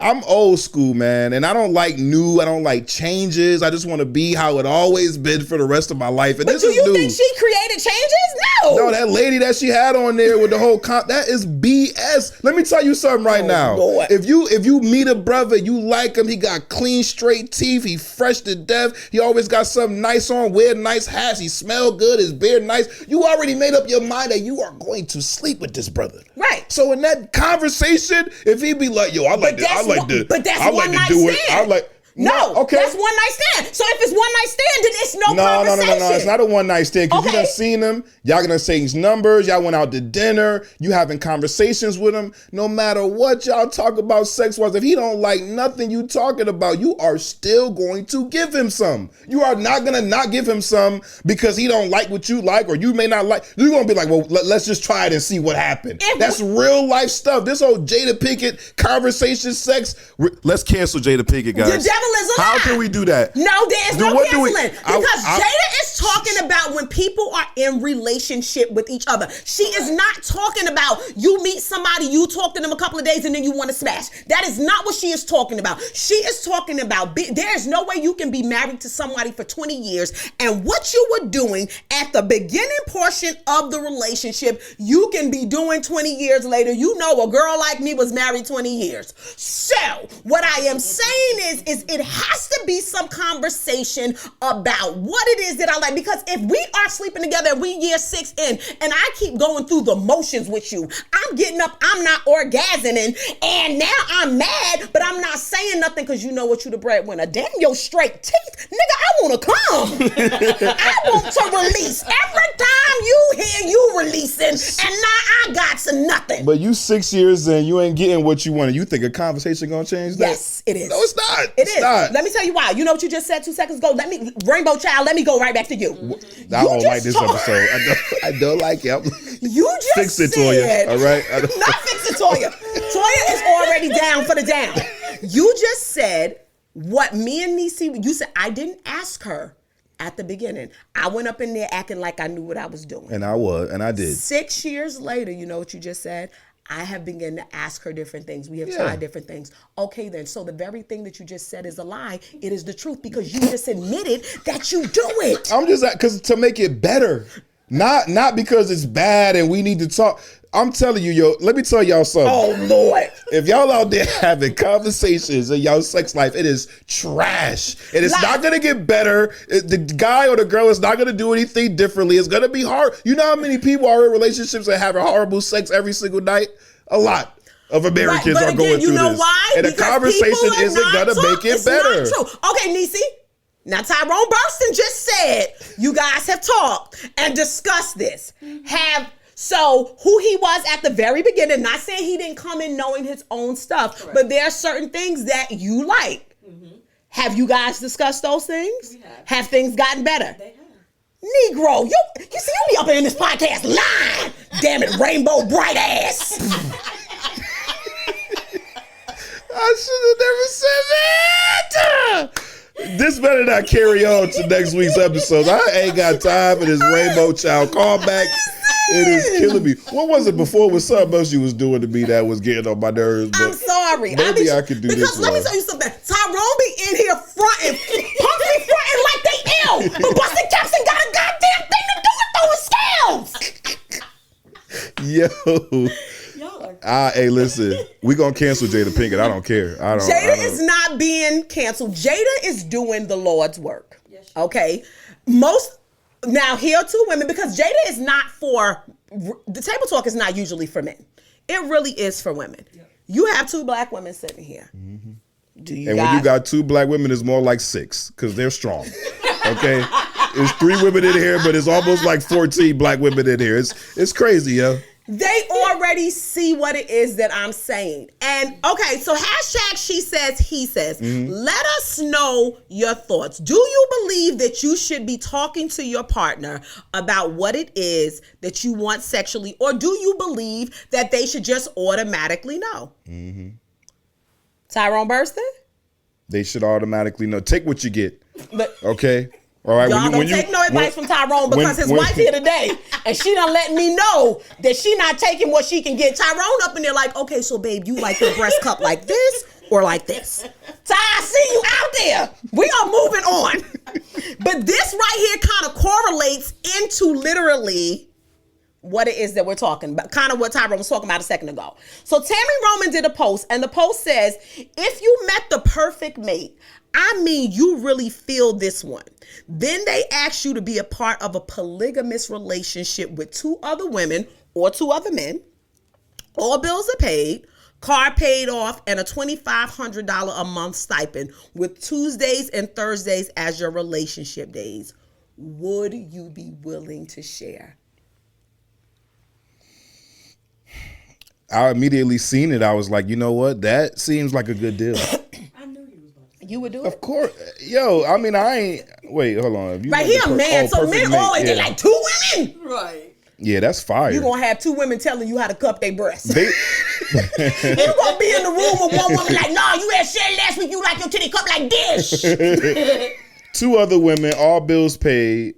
I'm old school, man, and I don't like new. I don't like changes. I just want to be how it always been for the rest of my life. And but this do is you new. think she created changes? No, that lady that she had on there with the whole that is BS. Let me tell you something right now. Lord. If you meet a brother, you like him, he got clean, straight teeth, he fresh to death, he always got something nice on, wear nice hats, he smell good, his beard nice. You already made up your mind that you are going to sleep with this brother. Right. So in that conversation, if he be like, yo, I like this, but that's I one like night to do it. stand. I like. No, okay. That's one night stand. So if it's one night stand, then it's no conversation. No. It's not a one night stand, because Okay. you done seen him. Y'all gonna exchange numbers. Y'all went out to dinner. You having conversations with him. No matter what y'all talk about sex-wise, if he don't like nothing you talking about, you are still going to give him some. You are not gonna not give him some because he don't like what you like, or you may not like. You're gonna be like, well, let's just try it and see what happened. That's real life stuff. This whole Jada Pinkett conversation sex. Let's cancel Jada Pinkett, guys. The devil is a lie. How can we do that? No, there's no canceling. Because I- Jada is talking about when people are in relationship with each other. She is not talking about you meet somebody, you talk to them a couple of days, and then you want to smash. That is not what she is talking about. She is talking about there's no way you can be married to somebody for 20 years, and what you were doing at the beginning portion of the relationship, you can be doing 20 years later. You know, a girl like me was married 20 years. So what I am saying is it has to be some conversation about what it is that I like. Because if we are sleeping together and we year 6 in, and I keep going through the motions with you, I'm getting up, I'm not orgasming, and now I'm mad, but I'm not saying nothing because you know what, you the breadwinner. Damn your straight teeth. Nigga, I want to come. I want to release. Every time you hear you releasing, and now I got to nothing. But you 6 years in, you ain't getting what you wanted. You think a conversation gonna change that? Yes, it is. No, it's not. It is. Not. Let me tell you why. You know what you just said 2 seconds ago? Rainbow Child, let me go right back to you. I don't like this episode. I don't like it. You just fix it, said, Toya. All right? Not fix it, Toya. Toya is already down for the down. You just said what me and Neisie, you said I didn't ask her at the beginning. I went up in there acting like I knew what I was doing. And I did. 6 years later, you know what you just said? I have begun to ask her different things. We have tried different things. Okay, then. So the very thing that you just said is a lie. It is the truth because you just admitted that you do it. I'm just because to make it better, not because it's bad and we need to talk. I'm telling you, yo. Let me tell y'all something. Oh Lord. If y'all out there having conversations in y'all sex life, it is trash. And it's not going to get better. The guy or the girl is not going to do anything differently. It's going to be hard. You know how many people are in relationships that have horrible sex every single night? A lot of Americans are going through this. Why? And the conversation isn't going to make it better. It's not true. Okay, Neisie. Now, Tyrone Burston just said you guys have talked and discussed this. So who he was at the very beginning, not saying he didn't come in knowing his own stuff, but there are certain things that you like. Mm-hmm. Have you guys discussed those things? We have things gotten better? They have. Negro, you see, you be up here in this podcast lying. Damn it, rainbow bright ass. I should have never said that. This better not carry on to next week's episode. I ain't got time for this rainbow child callback. It is killing me. What was it before? It was something else you was doing to me that was getting on my nerves. But I'm sorry. Maybe I could do this. Because let me tell you something. Tyrone be in here fronting, punks be fronting like they ill. But Busted Caps ain't got a goddamn thing to do with those scales. Yo. Hey, listen. We gonna cancel Jada Pinkett. I don't care. Jada is not being canceled. Jada is doing the Lord's work. Yes, okay? Now, here are two women, because Jada is not for, the table talk is not usually for men. It really is for women. Yeah. You have two black women sitting here. Mm-hmm. When you got two black women, it's more like 6, because they're strong. Okay? It's 3 women in here, but it's almost like 14 black women in here. It's crazy, yo. They already see what it is that I'm saying. And okay, so hashtag she says, he says. Mm-hmm. Let us know your thoughts. Do you believe that you should be talking to your partner about what it is that you want sexually? Or do you believe that they should just automatically know? Mm-hmm. Tyrone Burston? They should automatically know. Take what you get. Okay? All right, y'all don't take no advice from Tyrone, because his wife here today, and she done let me know that she not taking what she can get. Tyrone up in there like, okay, so babe, you like your breast cup like this or like this? Ty, I see you out there. We are moving on. But this right here kind of correlates into literally what it is that we're talking about, kind of what Tyrone was talking about a second ago. So Tammy Roman did a post, and the post says, if you met the perfect mate, I mean, you really feel this one. Then they ask you to be a part of a polygamous relationship with 2 other women or 2 other men. All bills are paid, car paid off, and a $2,500 a month stipend with Tuesdays and Thursdays as your relationship days. Would you be willing to share? I immediately seen it. I was like, you know what? That seems like a good deal. You would do it? Of course. Yo, I mean, I ain't... Wait, hold on. Right, he a man, so men always get like 2 women. Right. Yeah, that's fire. You gonna have 2 women telling you how to cup their breasts. You gonna be in the room with one woman like, nah, you had said last week you like your titty cup like this. 2 other women, all bills paid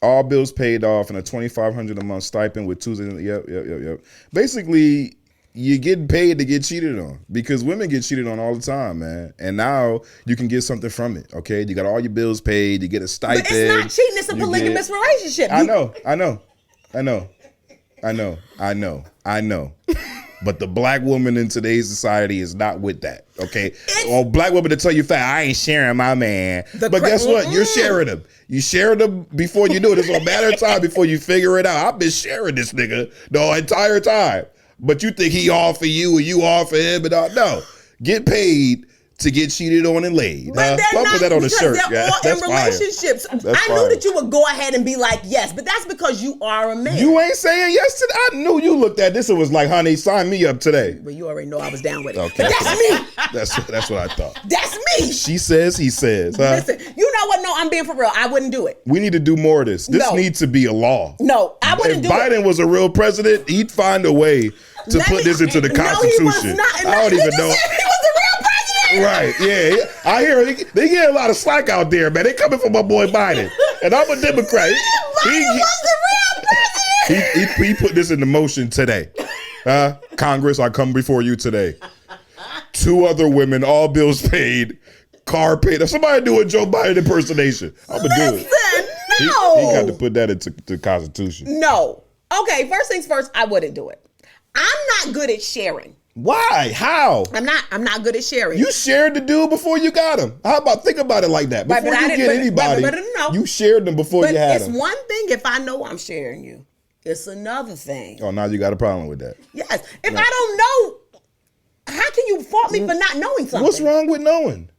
off, and a $2,500 a month stipend with Tuesday. Yep. Basically, you're getting paid to get cheated on, because women get cheated on all the time, man. And now you can get something from it, okay? You got all your bills paid, you get a stipend. But it's not cheating, it's a polygamous relationship. I know. But the black woman in today's society is not with that, okay? Or black woman to tell you, I ain't sharing my man. But guess what? You're sharing him. You shared them before you knew it. It's a matter of time before you figure it out. I've been sharing this nigga the entire time. But you think he all for you and you all for him, and no. Get paid to get cheated on and laid. But they're not, put that on a shirt. They're all in relationships. I knew that you would go ahead and be like, yes, but that's because you are a man. You ain't saying yes to that. I knew you looked at this and was like, honey, sign me up today. But you already know I was down with it. Okay. But that's me. That's what I thought. That's me. She says, he says. Huh? Listen, you know what? No, I'm being for real. I wouldn't do it. We need to do more of this. This needs to be a law. No, I wouldn't do it. If Biden was a real president, he'd find a way to put this into the Constitution. No, he was not. I don't even know. He was the real president. Right, yeah. I hear they get a lot of slack out there, man. They coming from my boy Biden. And I'm a Democrat. Biden was the real president. He put this into motion today. Congress, I come before you today. 2 other women, all bills paid, car paid. If somebody do a Joe Biden impersonation, I'm going to do it. No. He got to put that into the Constitution. No. Okay, first things first, I wouldn't do it. I'm not good at sharing. Why? How? I'm not good at sharing. You shared the dude before you got him. How about think about it like that? Before you get anybody, you shared them before you had them. It's one thing if I know I'm sharing you. It's another thing. Oh, now you got a problem with that. Yes. If I don't know, how can you fault me for not knowing something? What's wrong with knowing?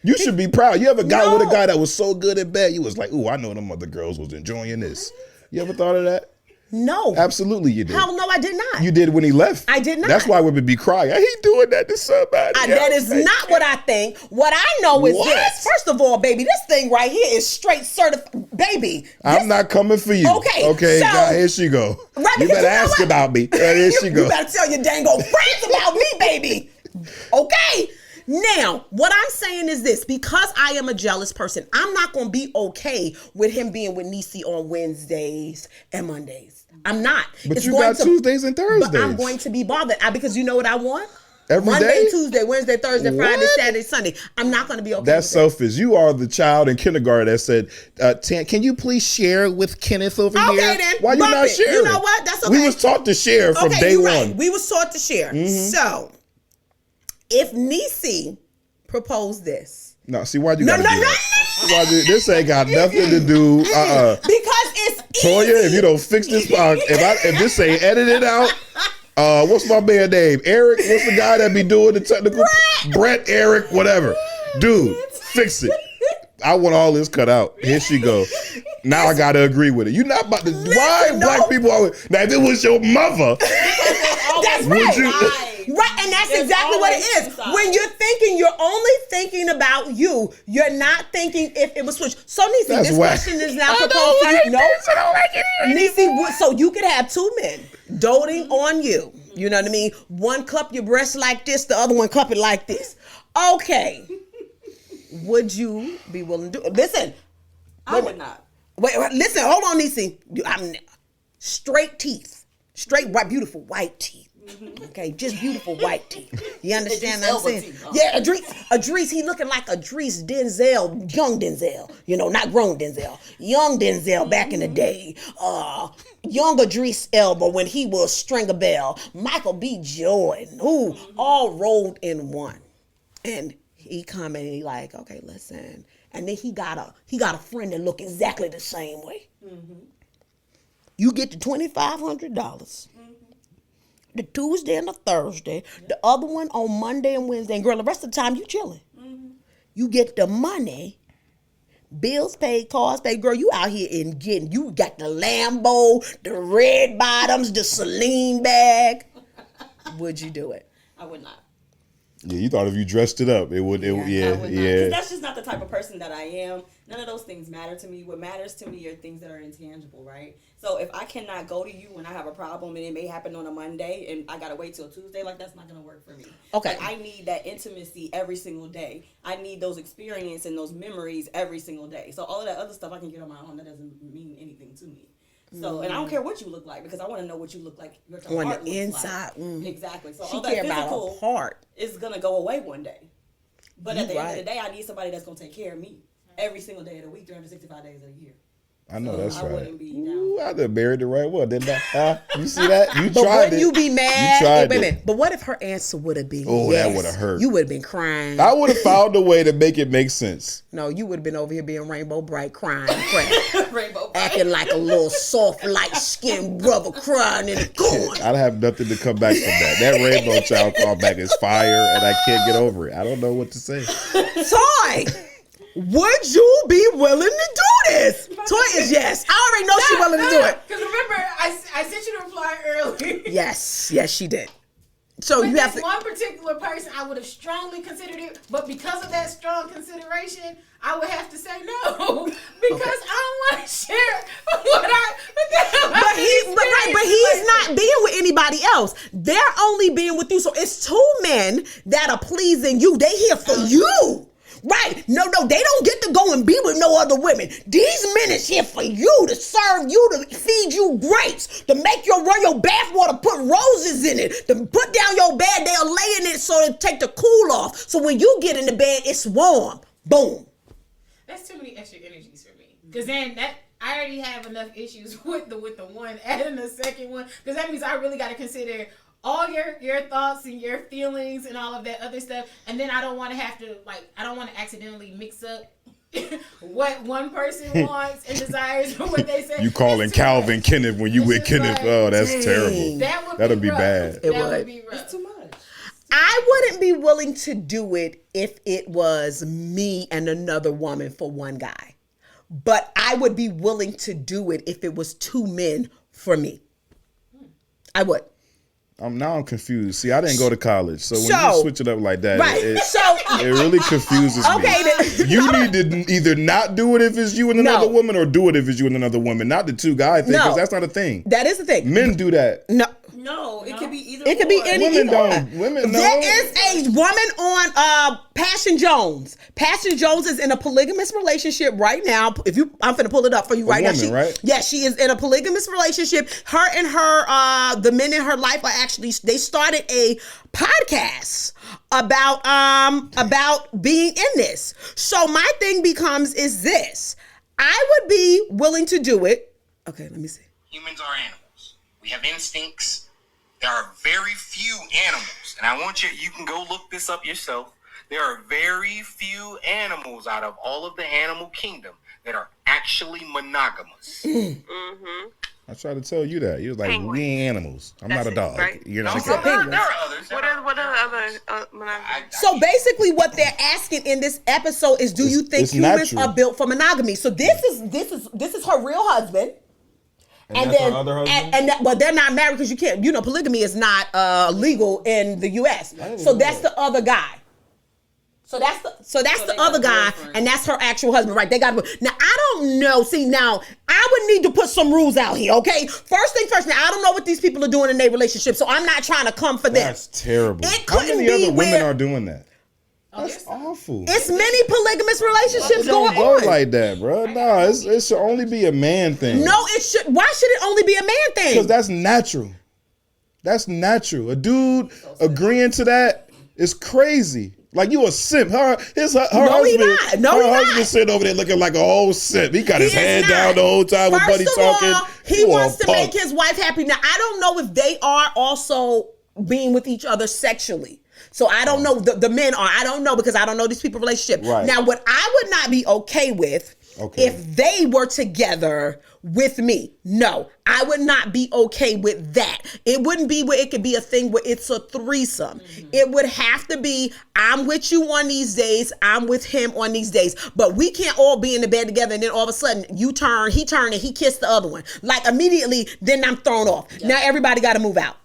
You should be proud. You ever got with a guy that was so good at bed, you was like, ooh, I know them other girls was enjoying this. You ever thought of that? No. Absolutely you did. Hell no, I did not. You did when he left. I did not. That's why women be crying. He doing that to somebody. That is not what I think. What I know is this. First of all, baby, this thing right here is straight certified. Baby. I'm not coming for you. Okay. Okay, so, God, here she go. Right, you better ask about me. Here she go. You better tell your dang old friends about me, baby. Okay? Now, what I'm saying is this. Because I am a jealous person, I'm not going to be okay with him being with Neisie on Wednesdays and Mondays. I'm not. But you got Tuesdays and Thursdays. But I'm going to be bothered because you know what I want? Every Monday, day? Tuesday, Wednesday, Thursday, Friday, Saturday, Sunday. I'm not going to be okay That's with selfish. You are the child in kindergarten that said, can you please share with Kenneth over here? Okay, then. Why you not sharing? You know what? That's okay. We was taught to share from day one. Right. We was taught to share. Mm-hmm. So, if Neisie proposed this. No, see, why'd you gotta do that? This ain't got nothing to do. Because it's easy. Toya, if you don't fix this podcast, if this ain't edited out, what's my man name? Eric? What's the guy that be doing the technical? Brett, Eric, whatever. Dude, fix it. I want all this cut out. Here she go. Now I gotta agree with it. You're not about to. Why black people always? Now, if it was your mother, that's right. Right, and that's exactly what it is. When you're thinking, you're only thinking about you. You're not thinking if it was switched. So, Neisie, this question is not proposed to you. No, Neisie, so you could have two men doting on you. You know what I mean? One cup your breast like this, the other one cup it like this. Okay. Would you be willing to do it? Listen. I would not. Wait, listen, hold on, Neisie. I'm straight teeth. Straight, white, beautiful white teeth. Okay, just beautiful white teeth. You understand what I'm saying? Teeth, huh? Yeah, Idris, he looking like Idris Denzel, young Denzel. You know, not grown Denzel. Young Denzel back in the day. Young Idris Elba when he was Stringer Bell. Michael B. Jordan. Ooh, all rolled in one. And he come and he like, okay, listen. And then he got a friend that look exactly the same way. Mm-hmm. You get the $2,500. The Tuesday and the Thursday, the other one on Monday and Wednesday, and girl, the rest of the time you chilling. Mm-hmm. You get the money, bills paid, cars paid, girl, you out here and getting, you got the Lambo, the red bottoms, the Celine bag. Would you do it? I would not. Yeah, you thought if you dressed it up, it would, yeah. Because that's just not the type of person that I am. None of those things matter to me. What matters to me are things that are intangible, right? So if I cannot go to you when I have a problem and it may happen on a Monday and I got to wait till Tuesday, like that's not going to work for me. Okay. Like, I need that intimacy every single day. I need those experiences and those memories every single day. So all of that other stuff I can get on my own. That doesn't mean anything to me. So, and I don't care what you look like because I want to know what you look like. What your on heart the looks inside. like. Mm. Exactly. So she all that care physical about her heart. is going to go away one day. But at the end of right. the day, I need somebody that's going to take care of me every single day of the week, 365 days of the year. I know that's right. Wouldn't be down. Ooh, I done married the right one, didn't I? You see that? You But tried wouldn't it. you be mad? You tried Wait a it. minute. But what if her answer would have been Oh, yes? that would have hurt. You would have been crying. I would have found a way to make it make sense. No, you would have been over here being rainbow bright, crying, Rainbow bright. acting like a little soft, light-skinned brother crying in the corner. I'd have nothing to come back from that. That rainbow child call back is fire, and I can't get over it. I don't know what to say. Toy, would you be willing to do this? Toy is yes. I already know she's willing to do it. Because remember, I sent you the reply earlier. Yes, she did. So With you have this to. one particular person, I would have strongly considered it, but because of that strong consideration, I would have to say no because I don't want to share what But he's not being with anybody else. They're only being with you. So it's two men that are pleasing you. They here for you. Right. No, they don't get to go and be with no other women. These men is here for you, to serve you, to feed you grapes, to make you run your bathwater, put roses in it, to put down your bed, they'll lay in it so to take the cool off. So when you get in the bed, it's warm. Boom. That's too many extra energies for me. Because then I already have enough issues with the one, adding a second one. Because that means I really got to consider all your thoughts and your feelings and all of that other stuff, and then I don't want to have to I don't want to accidentally mix up what one person wants and desires or what they say. You calling Calvin Kenneth when you with Kenneth? Oh, that's terrible. That'd be bad. It would would be rough. It's too much. I wouldn't be willing to do it if it was me and another woman for one guy. But I would be willing to do it if it was two men for me. I would. I'm confused. See, I didn't go to college, so when you switch it up like that, right. it really confuses me. Okay, you need to either not do it if it's you and another woman, or do it if it's you and another woman. Not the two guy thing, because that's not a thing. That is the thing. Men do that. No, it could be either. It could be any. Women don't. Women know. There is a woman on Passion Jones. Passion Jones is in a polygamous relationship right now. I'm finna pull it up for you right now. Right? Yeah, she is in a polygamous relationship. Her and the men in her life are actually, they started a podcast about being in this. So my thing becomes is this: I would be willing to do it. Okay, let me see. Humans are animals. We have instincts. There are very few animals, and I want you can go look this up yourself. There are very few animals out of all of the animal kingdom that are actually monogamous. Mm-hmm. I tried to tell you that. You was like, Penguin. we ain't animals. I'm not a dog. Right? You're not No, a dog. there are others. What are other monogamous? So basically, what they're asking in this episode is, do you think it's humans natural. are built for monogamy? So this is her real husband. And that's her other husband? But they're not married because you can't. Polygamy is not legal in the U.S. So that's the other guy. So that's the other guy, and that's her actual husband, right? They got now. I don't know. See, now I would need to put some rules out here, okay? First thing first. Now I don't know what these people are doing in their relationship, so I'm not trying to come for them. That's terrible. It How couldn't many be other women where- are doing that? That's awful. It's many polygamous relationships Don't going go on. like that, bro. No, it should only be a man thing. No, it should. Why should it only be a man thing? Because that's natural. That's natural. A dude agreeing to that is crazy. Like, you a simp. Her husband. Husband sitting over there looking like a whole simp. He got his head down the whole time with Buddy talking. He wants to make his wife happy. Now, I don't know if they are also being with each other sexually. So I don't know. The men are. I don't know, because I don't know these people's relationship. Right. Now, what I would not be okay with if they were together with me. No, I would not be okay with that. It wouldn't be where it could be a thing where it's a threesome. Mm-hmm. It would have to be, I'm with you on these days, I'm with him on these days. But we can't all be in the bed together and then all of a sudden he turned and he kissed the other one. Like, immediately, then I'm thrown off. Yep. Now everybody got to move out.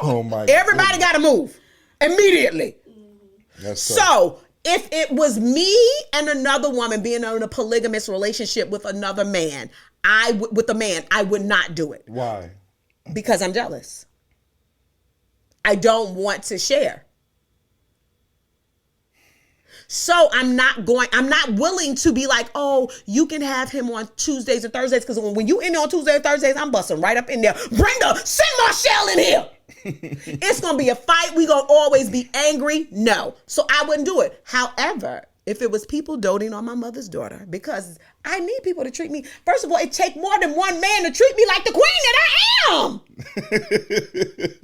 Oh my! Everybody got to move immediately. That's so if it was me and another woman being in a polygamous relationship with another man, I would not do it. Why? Because I'm jealous. I don't want to share. So I'm not willing to be like, oh, you can have him on Tuesdays and Thursdays, because when you in there on Tuesdays and Thursdays, I'm busting right up in there. Send Marshall in here. It's going to be a fight. We going to always be angry. No. So I wouldn't do it. However, if it was people doting on my mother's daughter, because I need people to treat me. First of all, it takes more than one man to treat me like the queen that I am.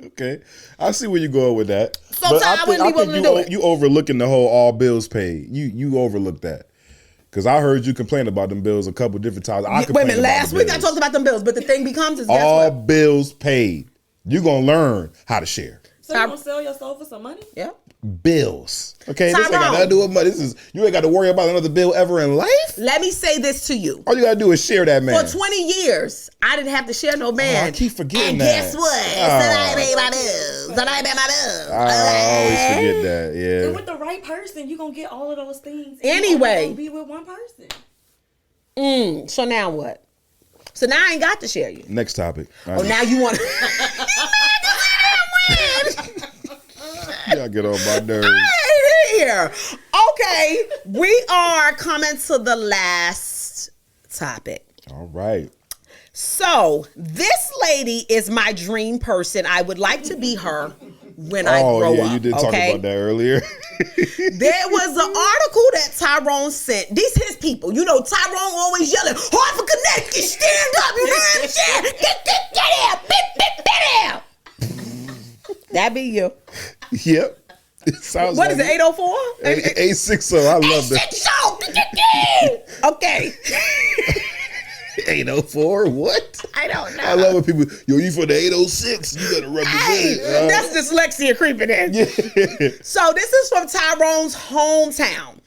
Okay. I see where you're going with that. So I wouldn't be willing to do it. You overlooking the whole all bills paid. You overlook that. Because I heard you complain about them bills a couple different times. Wait a minute, last week I talked about them bills, but the thing becomes is all bills paid. You're going to learn how to share. So you going to sell your soul for some money? Yeah. Bills. Okay, this ain't got nothing to do with money. You ain't got to worry about another bill ever in life. Let me say this to you. All you got to do is share that man. For 20 years, I didn't have to share no man. I keep forgetting and that. And guess what? Somebody paid my bills. Somebody paid my bills. I always forget that, yeah. And with the right person, you're going to get all of those things. Anyway. You're be with one person. So now what? So now I ain't got to share you. Next topic. Oh, now you want to... Y'all get on my nerves. I ain't here. Okay, we are coming to the last topic. All right. So this lady is my dream person. I would like to be her when I grow up. You did talk about that earlier. There was an article that Tyrone sent. These his people. You know, Tyrone always yelling, Hartford, Connecticut, stand up. You know what I'm saying? Get out. That be you. Yep. It sounds What is it, 804? 860. I love that. 860. Okay. 804? What? I don't know. I love when people, you for the 806, you gotta represent it. That's dyslexia creeping in. Yeah. So this is from Tyrone's hometown.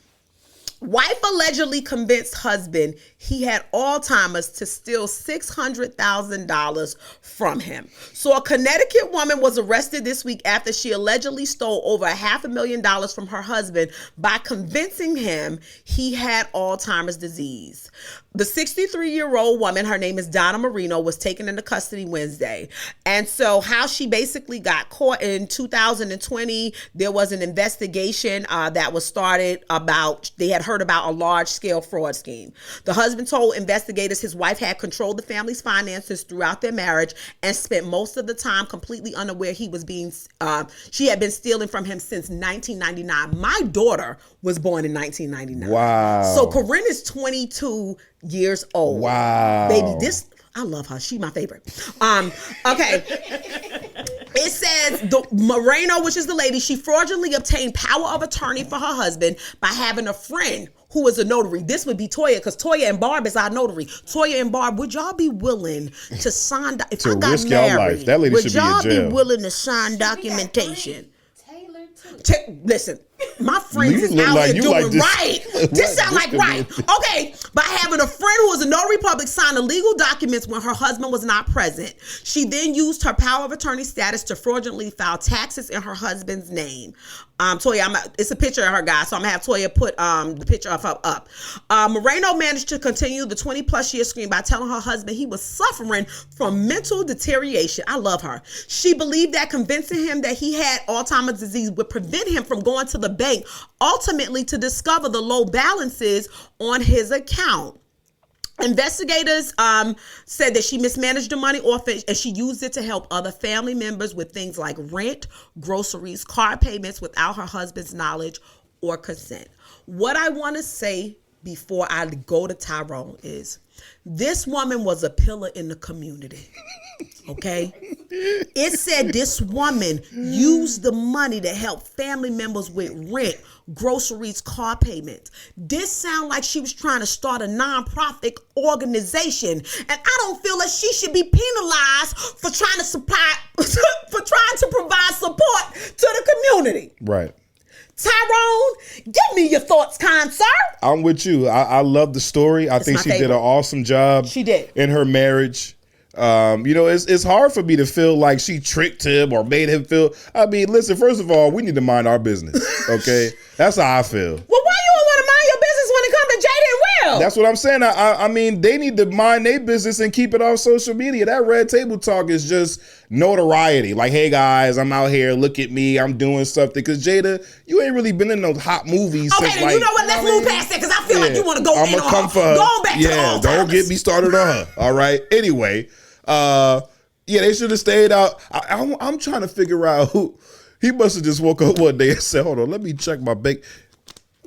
Wife allegedly convinced husband he had Alzheimer's to steal $600,000 from him. So a Connecticut woman was arrested this week after she allegedly stole over $500,000 from her husband by convincing him he had Alzheimer's disease. The 63-year-old woman, her name is Donna Marino, was taken into custody Wednesday. And so how she basically got caught in 2020, there was an investigation that was started about, they had heard about a large-scale fraud scheme. The husband told investigators his wife had controlled the family's finances throughout their marriage and spent most of the time completely unaware she had been stealing from him since 1999. My daughter was born in 1999. Wow. So Corinne is 22 years old. Wow. Baby, I love her. She's my favorite. Okay. It says the Moreno, which is the lady, she fraudulently obtained power of attorney for her husband by having a friend who is a notary. This would be Toya, because Toya and Barb is our notary. Toya and Barb, would y'all be willing to sign if I got risk married? your life. That lady should be in jail. Would y'all be willing to sign documentation? Listen, my friends is out here doing right. This sound like right. Okay, by having a friend who was a notary public sign illegal documents when her husband was not present. She then used her power of attorney status to fraudulently file taxes in her husband's name. Toya, it's a picture of her, guys, so I'm gonna have Toya put the picture of her up. Moreno managed to continue the 20-plus year scheme by telling her husband he was suffering from mental deterioration. I love her. She believed that convincing him that he had Alzheimer's disease would prevent him from going to the bank, ultimately to discover the low balances on his account. Investigators said that she mismanaged the money often, and she used it to help other family members with things like rent, groceries, car payments without her husband's knowledge or consent. What I want to say before I go to Tyrone is this woman was a pillar in the community. Okay? It said this woman used the money to help family members with rent, groceries, car payments. This sounds like she was trying to start a nonprofit organization, and I don't feel that she should be penalized for trying to provide support to the community. Right. Tyrone, give me your thoughts, kind sir. I'm with you. I love the story. I think she did an awesome job. She did. In her marriage. It's hard for me to feel like she tricked him or made him feel. I mean, listen, first of all, we need to mind our business. Okay? That's how I feel. Well, why you don't want to mind your business when it comes to Jada and Will? That's what I'm saying. I mean, they need to mind their business and keep it off social media. That red table talk is just notoriety. Like, hey guys, I'm out here. Look at me. I'm doing something. Because Jada, you ain't really been in those hot movies. Okay, since, then you know what? Let's move past that because I feel like you want to go I'm in gonna come for her. Go back to the old don't get me started on her. All right. Anyway, they should have stayed out. I'm trying to figure out who. He must have just woke up one day and said, "Hold on, let me check my bank.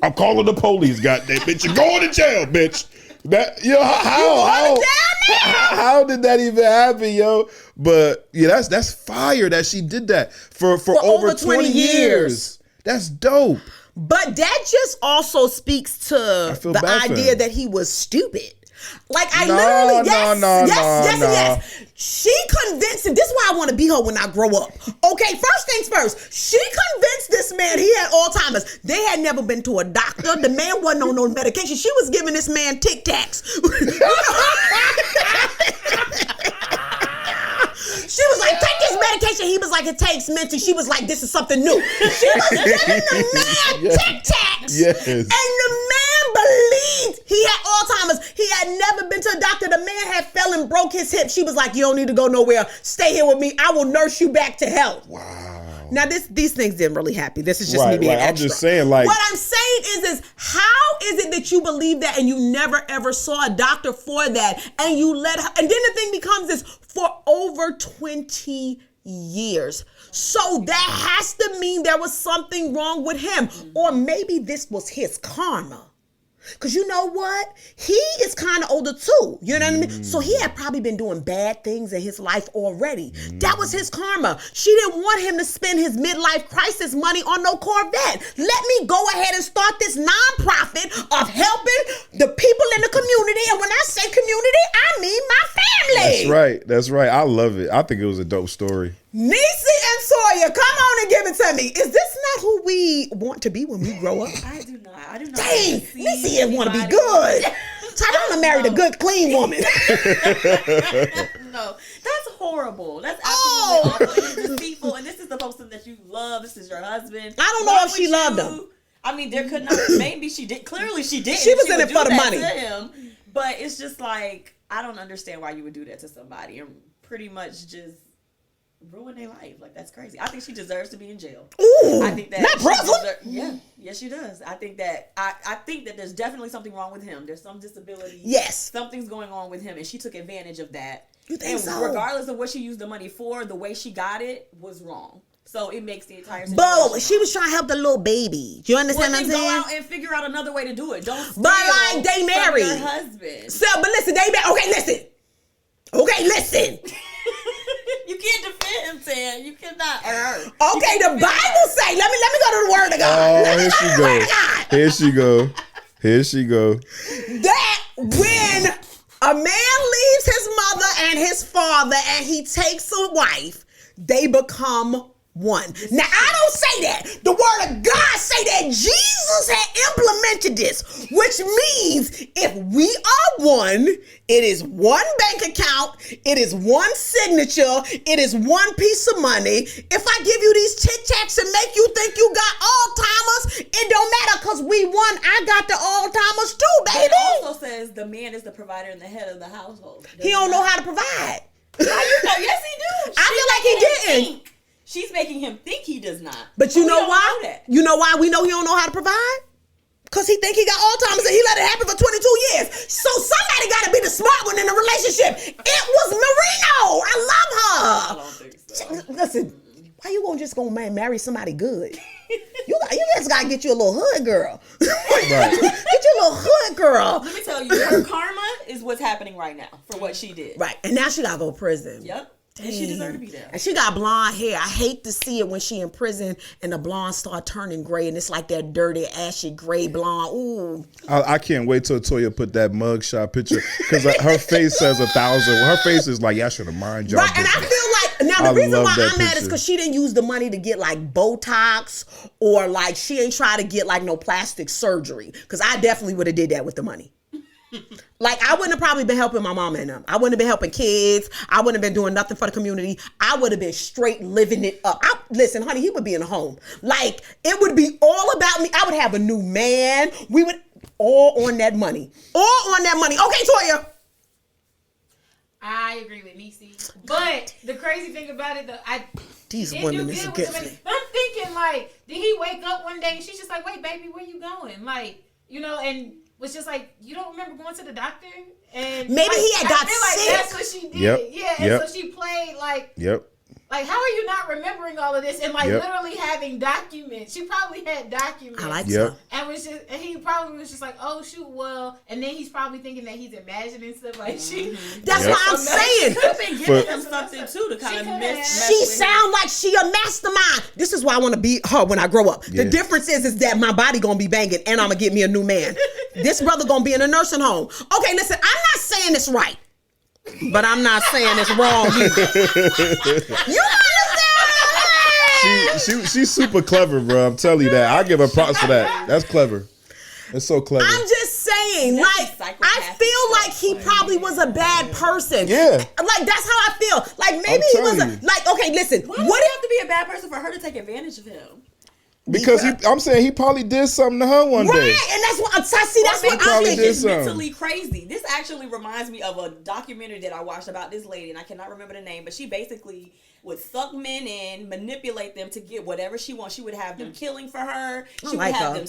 I'm calling the police. Goddamn bitch, you're going to jail, bitch." That how did that even happen, yo? But yeah, that's fire that she did that for over 20 years. That's dope. But that just also speaks to the idea that he was stupid. Like yes. She convinced him. This is why I want to be her when I grow up. Okay, first things first. She convinced this man he had Alzheimer's. They had never been to a doctor. The man wasn't on no medication. She was giving this man Tic Tacs. She was like, take this medication. He was like, it takes mints. And she was like, this is something new. She was giving the man Tic Tacs. Yes. And the man believed he had Alzheimer's. He had never been to a doctor. The man had fell and broke his hip. She was like, you don't need to go nowhere. Stay here with me. I will nurse you back to health. Wow. Now, these things didn't really happen. This is just me being extra. I'm just saying, like, what I'm saying is how is it that you believe that and you never ever saw a doctor for that and you let her, and then the thing becomes is for over 20 years. So that has to mean there was something wrong with him. Or maybe this was his karma. Because you know what? He is kind of older too. You know what I mean? So he had probably been doing bad things in his life already. That was his karma. She didn't want him to spend his midlife crisis money on no Corvette. Let me go ahead and start this nonprofit of helping the people in the community. And when I say community, I mean my family. That's right. I love it. I think it was a dope story. Neisie and Sawyer, come on and give it to me. Is this not who we want to be when we grow up? I do not. Dang, Neisie didn't want to be good. Tyrone married a good, clean woman. No, that's horrible. That's absolutely awful. It's deceitful, and this is the person that you love. This is your husband. I don't know if she loved him. I mean, there could not. Maybe she did. Clearly, she did. She was in it for the money. To him, but it's just like I don't understand why you would do that to somebody and pretty much just ruin their life. Like, that's crazy. I think she deserves to be in jail. Ooh, I think that not prison. Yes, she does. I think that I think that there's definitely something wrong with him. There's some disability. Yes, something's going on with him, and she took advantage of that. You think so? Regardless of what she used the money for, the way she got it was wrong. So it makes the entire situation but she was trying to help the little baby. Do you understand what I'm saying? Go out and figure out another way to do it. Don't steal but like they married from your husband. So, but listen, they married. Okay, listen. You can't defend him, Tan. You cannot. Okay, the Bible say. Let me go to the Word of God. Oh, here she go. That when a man leaves his mother and his father and he takes a wife, they become one. Now, I don't say that. The Word of God say that Jesus had implemented this, which means if we are one, it is one bank account, it is one signature, it is one piece of money. If I give you these Tic Tacs and make you think you got Alzheimer's, it don't matter because we won. I got the Alzheimer's too, baby. It also says the man is the provider and the head of the household. He don't know how to provide. How you know? Yes, he do. I feel like he didn't. She's making him think he does not. But you know why? You know why we know he don't know how to provide? Because he think he got Alzheimer's and he let it happen for 22 years. So somebody got to be the smart one in the relationship. It was Marino. I love her. I don't think so. Listen, why you just gonna marry somebody good? You just gotta get you a little hood girl. Right. Get you a little hood girl. Let me tell you, her karma is what's happening right now for what she did. Right, and now she gotta go to prison. Yep. And she deserved to be there. And she got blonde hair. I hate to see it when she in prison and the blonde start turning gray and it's like that dirty, ashy gray blonde. Ooh. I can't wait till Toya put that mugshot picture because her face says 1,000. Her face is like, y'all should have mind y'all. Right, and I feel like, now the reason why I'm mad is because she didn't use the money to get like Botox or like she ain't try to get like no plastic surgery because I definitely would have did that with the money. Like, I wouldn't have probably been helping my mama and them. I wouldn't have been helping kids. I wouldn't have been doing nothing for the community. I would have been straight living it up. Listen, honey, he would be in a home. Like, it would be all about me. I would have a new man. We would all on that money. All on that money. Okay, Toya. I agree with Neisie. But the crazy thing about it, though, these women is against me. I'm thinking, like, did he wake up one day and she's just like, wait, baby, where you going? Like, you know, and was just like, you don't remember going to the doctor? And maybe like, he had got sick. Like that's what she did. And so she played like, like, how are you not remembering all of this and like literally having documents? She probably had documents. I like that. And he probably was just like, oh shoot, well, and then he's probably thinking that he's imagining stuff like she. That's what I'm saying. Could have been giving him something too to kind of mess. She sound like she a mastermind. This is why I want to be her when I grow up. The difference is that my body gonna be banging and I'm gonna get me a new man. This brother gonna be in a nursing home. Okay, listen, I'm not saying this right. But I'm not saying it's wrong either. You understand? She's super clever, bro. I'm telling you that. I give her props for that. That's clever. It's so clever. I'm just saying, like, I feel like he probably was a bad person. Yeah. Like, that's how I feel. Like, maybe he was like, okay, listen. Why would he have to be a bad person for her to take advantage of him? Because I'm saying he probably did something to her one day. Right, and that's what I see. That's what I'm thinking. It's mentally crazy. This actually reminds me of a documentary that I watched about this lady, and I cannot remember the name, but she basically would suck men in, manipulate them to get whatever she wants. She would have them killing for her. She would have them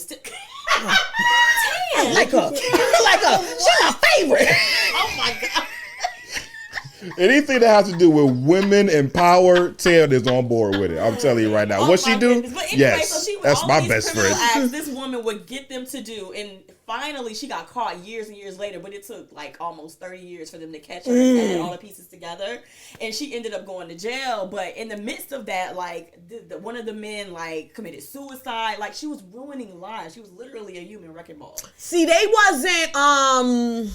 I like her. I like her. She's my favorite. Oh my God. Anything that has to do with women and power, Ted is on board with it. I'm telling you right now. What she do? But anyway, Yes, so she, that's all my these best criminal friend. acts this woman would get them to do, and finally she got caught years and years later. But it took like almost 30 years for them to catch her and get all the pieces together. And she ended up going to jail. But in the midst of that, like one of the men like committed suicide. Like she was ruining lives. She was literally a human wrecking ball. See, they wasn't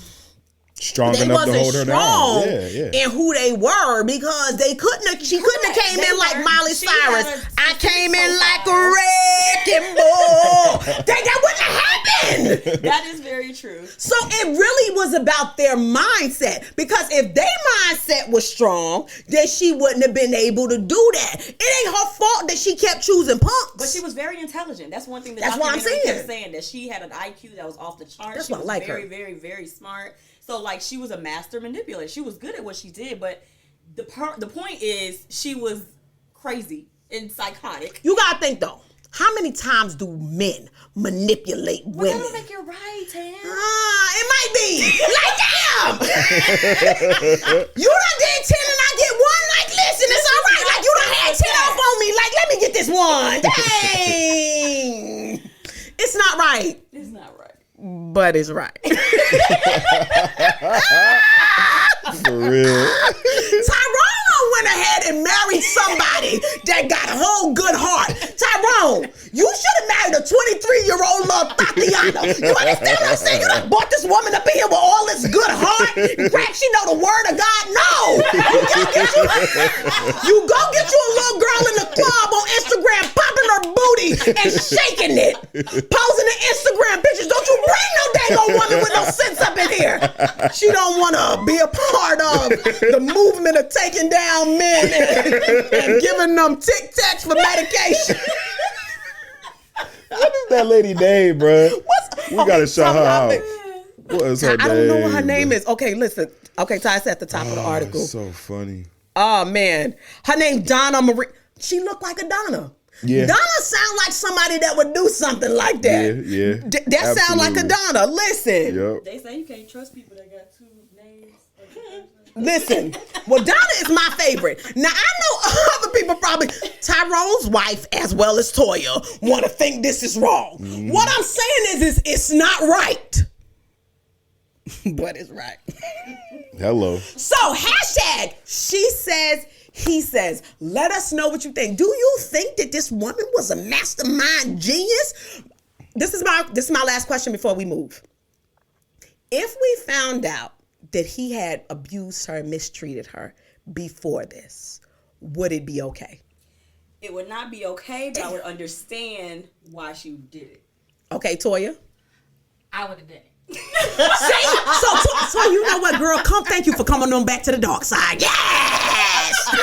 Strong they enough to wasn't hold her strong down. in who they were because she couldn't have came in like Miley Cyrus. I came in like a wrecking ball. That wouldn't have happened. That is very true. So it really was about their mindset, because if their mindset was strong, then she wouldn't have been able to do that. It ain't her fault that she kept choosing punks. But she was very intelligent. That's one thing that That's what I'm saying. kept saying, that she had an IQ that was off the charts. That's She why I was like very, her. very, very smart. So like she was a master manipulator. She was good at what she did, but the point is she was crazy and psychotic. You gotta think though, how many times do men manipulate But women? that don't make it right, Tam. It might be. Like, damn! You done did 10 and I get 1? Like, listen, it's all right. Like, you done had 10 off on me. Like, let me get this one. Dang. It's not right. It's not right. But it's right. For real. Tyrone went ahead and married somebody that got a whole good heart. Tyrone, you should have married a 23-year-old little Tatiana. You understand what I'm saying? You done brought this woman up in here with all this good heart. Crap, she know the word of God. No. You go get you a little girl in the club on Instagram, popping her booty and shaking it. Posing the Instagram pictures. Don't you bring no dang old woman with no sense up in here. She don't want to be a part of the movement of taking down men and giving them Tic Tacs for medication. What is that lady name, bro? We gotta shout her out. What is her name? I don't know what her name is. Okay, listen. Okay, Ty, it's at the top of the article. So funny. Oh, man. Her name Donna Marie. She looked like a Donna. Yeah. Donna sound like somebody that would do something like that. Yeah. That sound like a Donna. Listen. Yep. They say you can't trust people that got two names. Listen. Well, Donna is my favorite. Now, I know other people probably, Tyrone's wife as well as Toya, want to think this is wrong. What I'm saying is it's not right. But it's right. Hello. So, hashtag, she says, he says, let us know what you think. Do you think that this woman was a mastermind genius? This is my last question before we move. If we found out that he had abused her, mistreated her before this, would it be okay? It would not be okay, but I would understand why she did it. Okay, Toya? I would have done it. So you know what, girl? Thank you for coming on back to the dark side. Yes!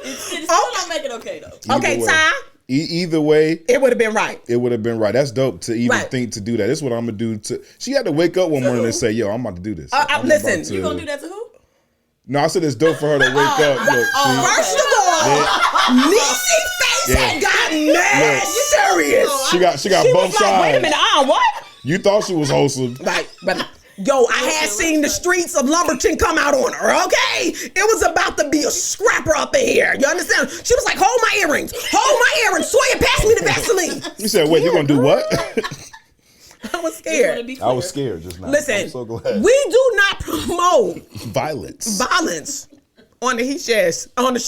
It still don't make it okay, though. Okay, Ty? Either way, It would have been right. it would have been right. That's dope to even Right. think to do that. This is what I'm gonna do. She had to wake up one morning and say, "Yo, I'm about to do this." I'm listen, about to- You gonna do that to who? No, I said it's dope for her to wake up. Look, First of all, Neisie face had gotten mad serious. she got She both was like, wait a sides. minute, what? You thought she was wholesome. Like, but yo, I had seen the streets of Lumberton come out on her, okay? It was about to be a scrapper up in here. You understand? She was like, hold my earrings. Hold my earrings. Toya, pass me the Vaseline. You said, "Wait, you gonna do what?" I was Just scared. wanna be I was clear. scared just now. Listen, I'm so glad. we do not promote Violence. violence on the She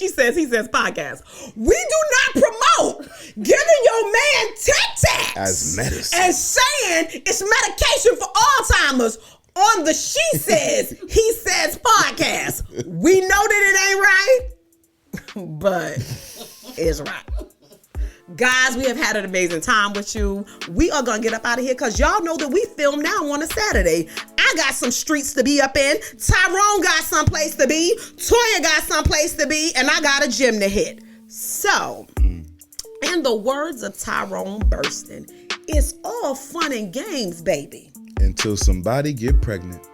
Says, He Says podcast. We do not promote giving your man Tic Tacs As medicine. and saying it's medication for Alzheimer's on the She Says, He Says podcast. We know that it ain't right, but it's right. Guys, we have had an amazing time with you. We are going to get up out of here because y'all know that we film now on a Saturday. I got some streets to be up in. Tyrone got someplace to be. Toya got someplace to be. And I got a gym to hit. So, in the words of Tyrone Burston, it's all fun and games, baby. Until somebody get pregnant.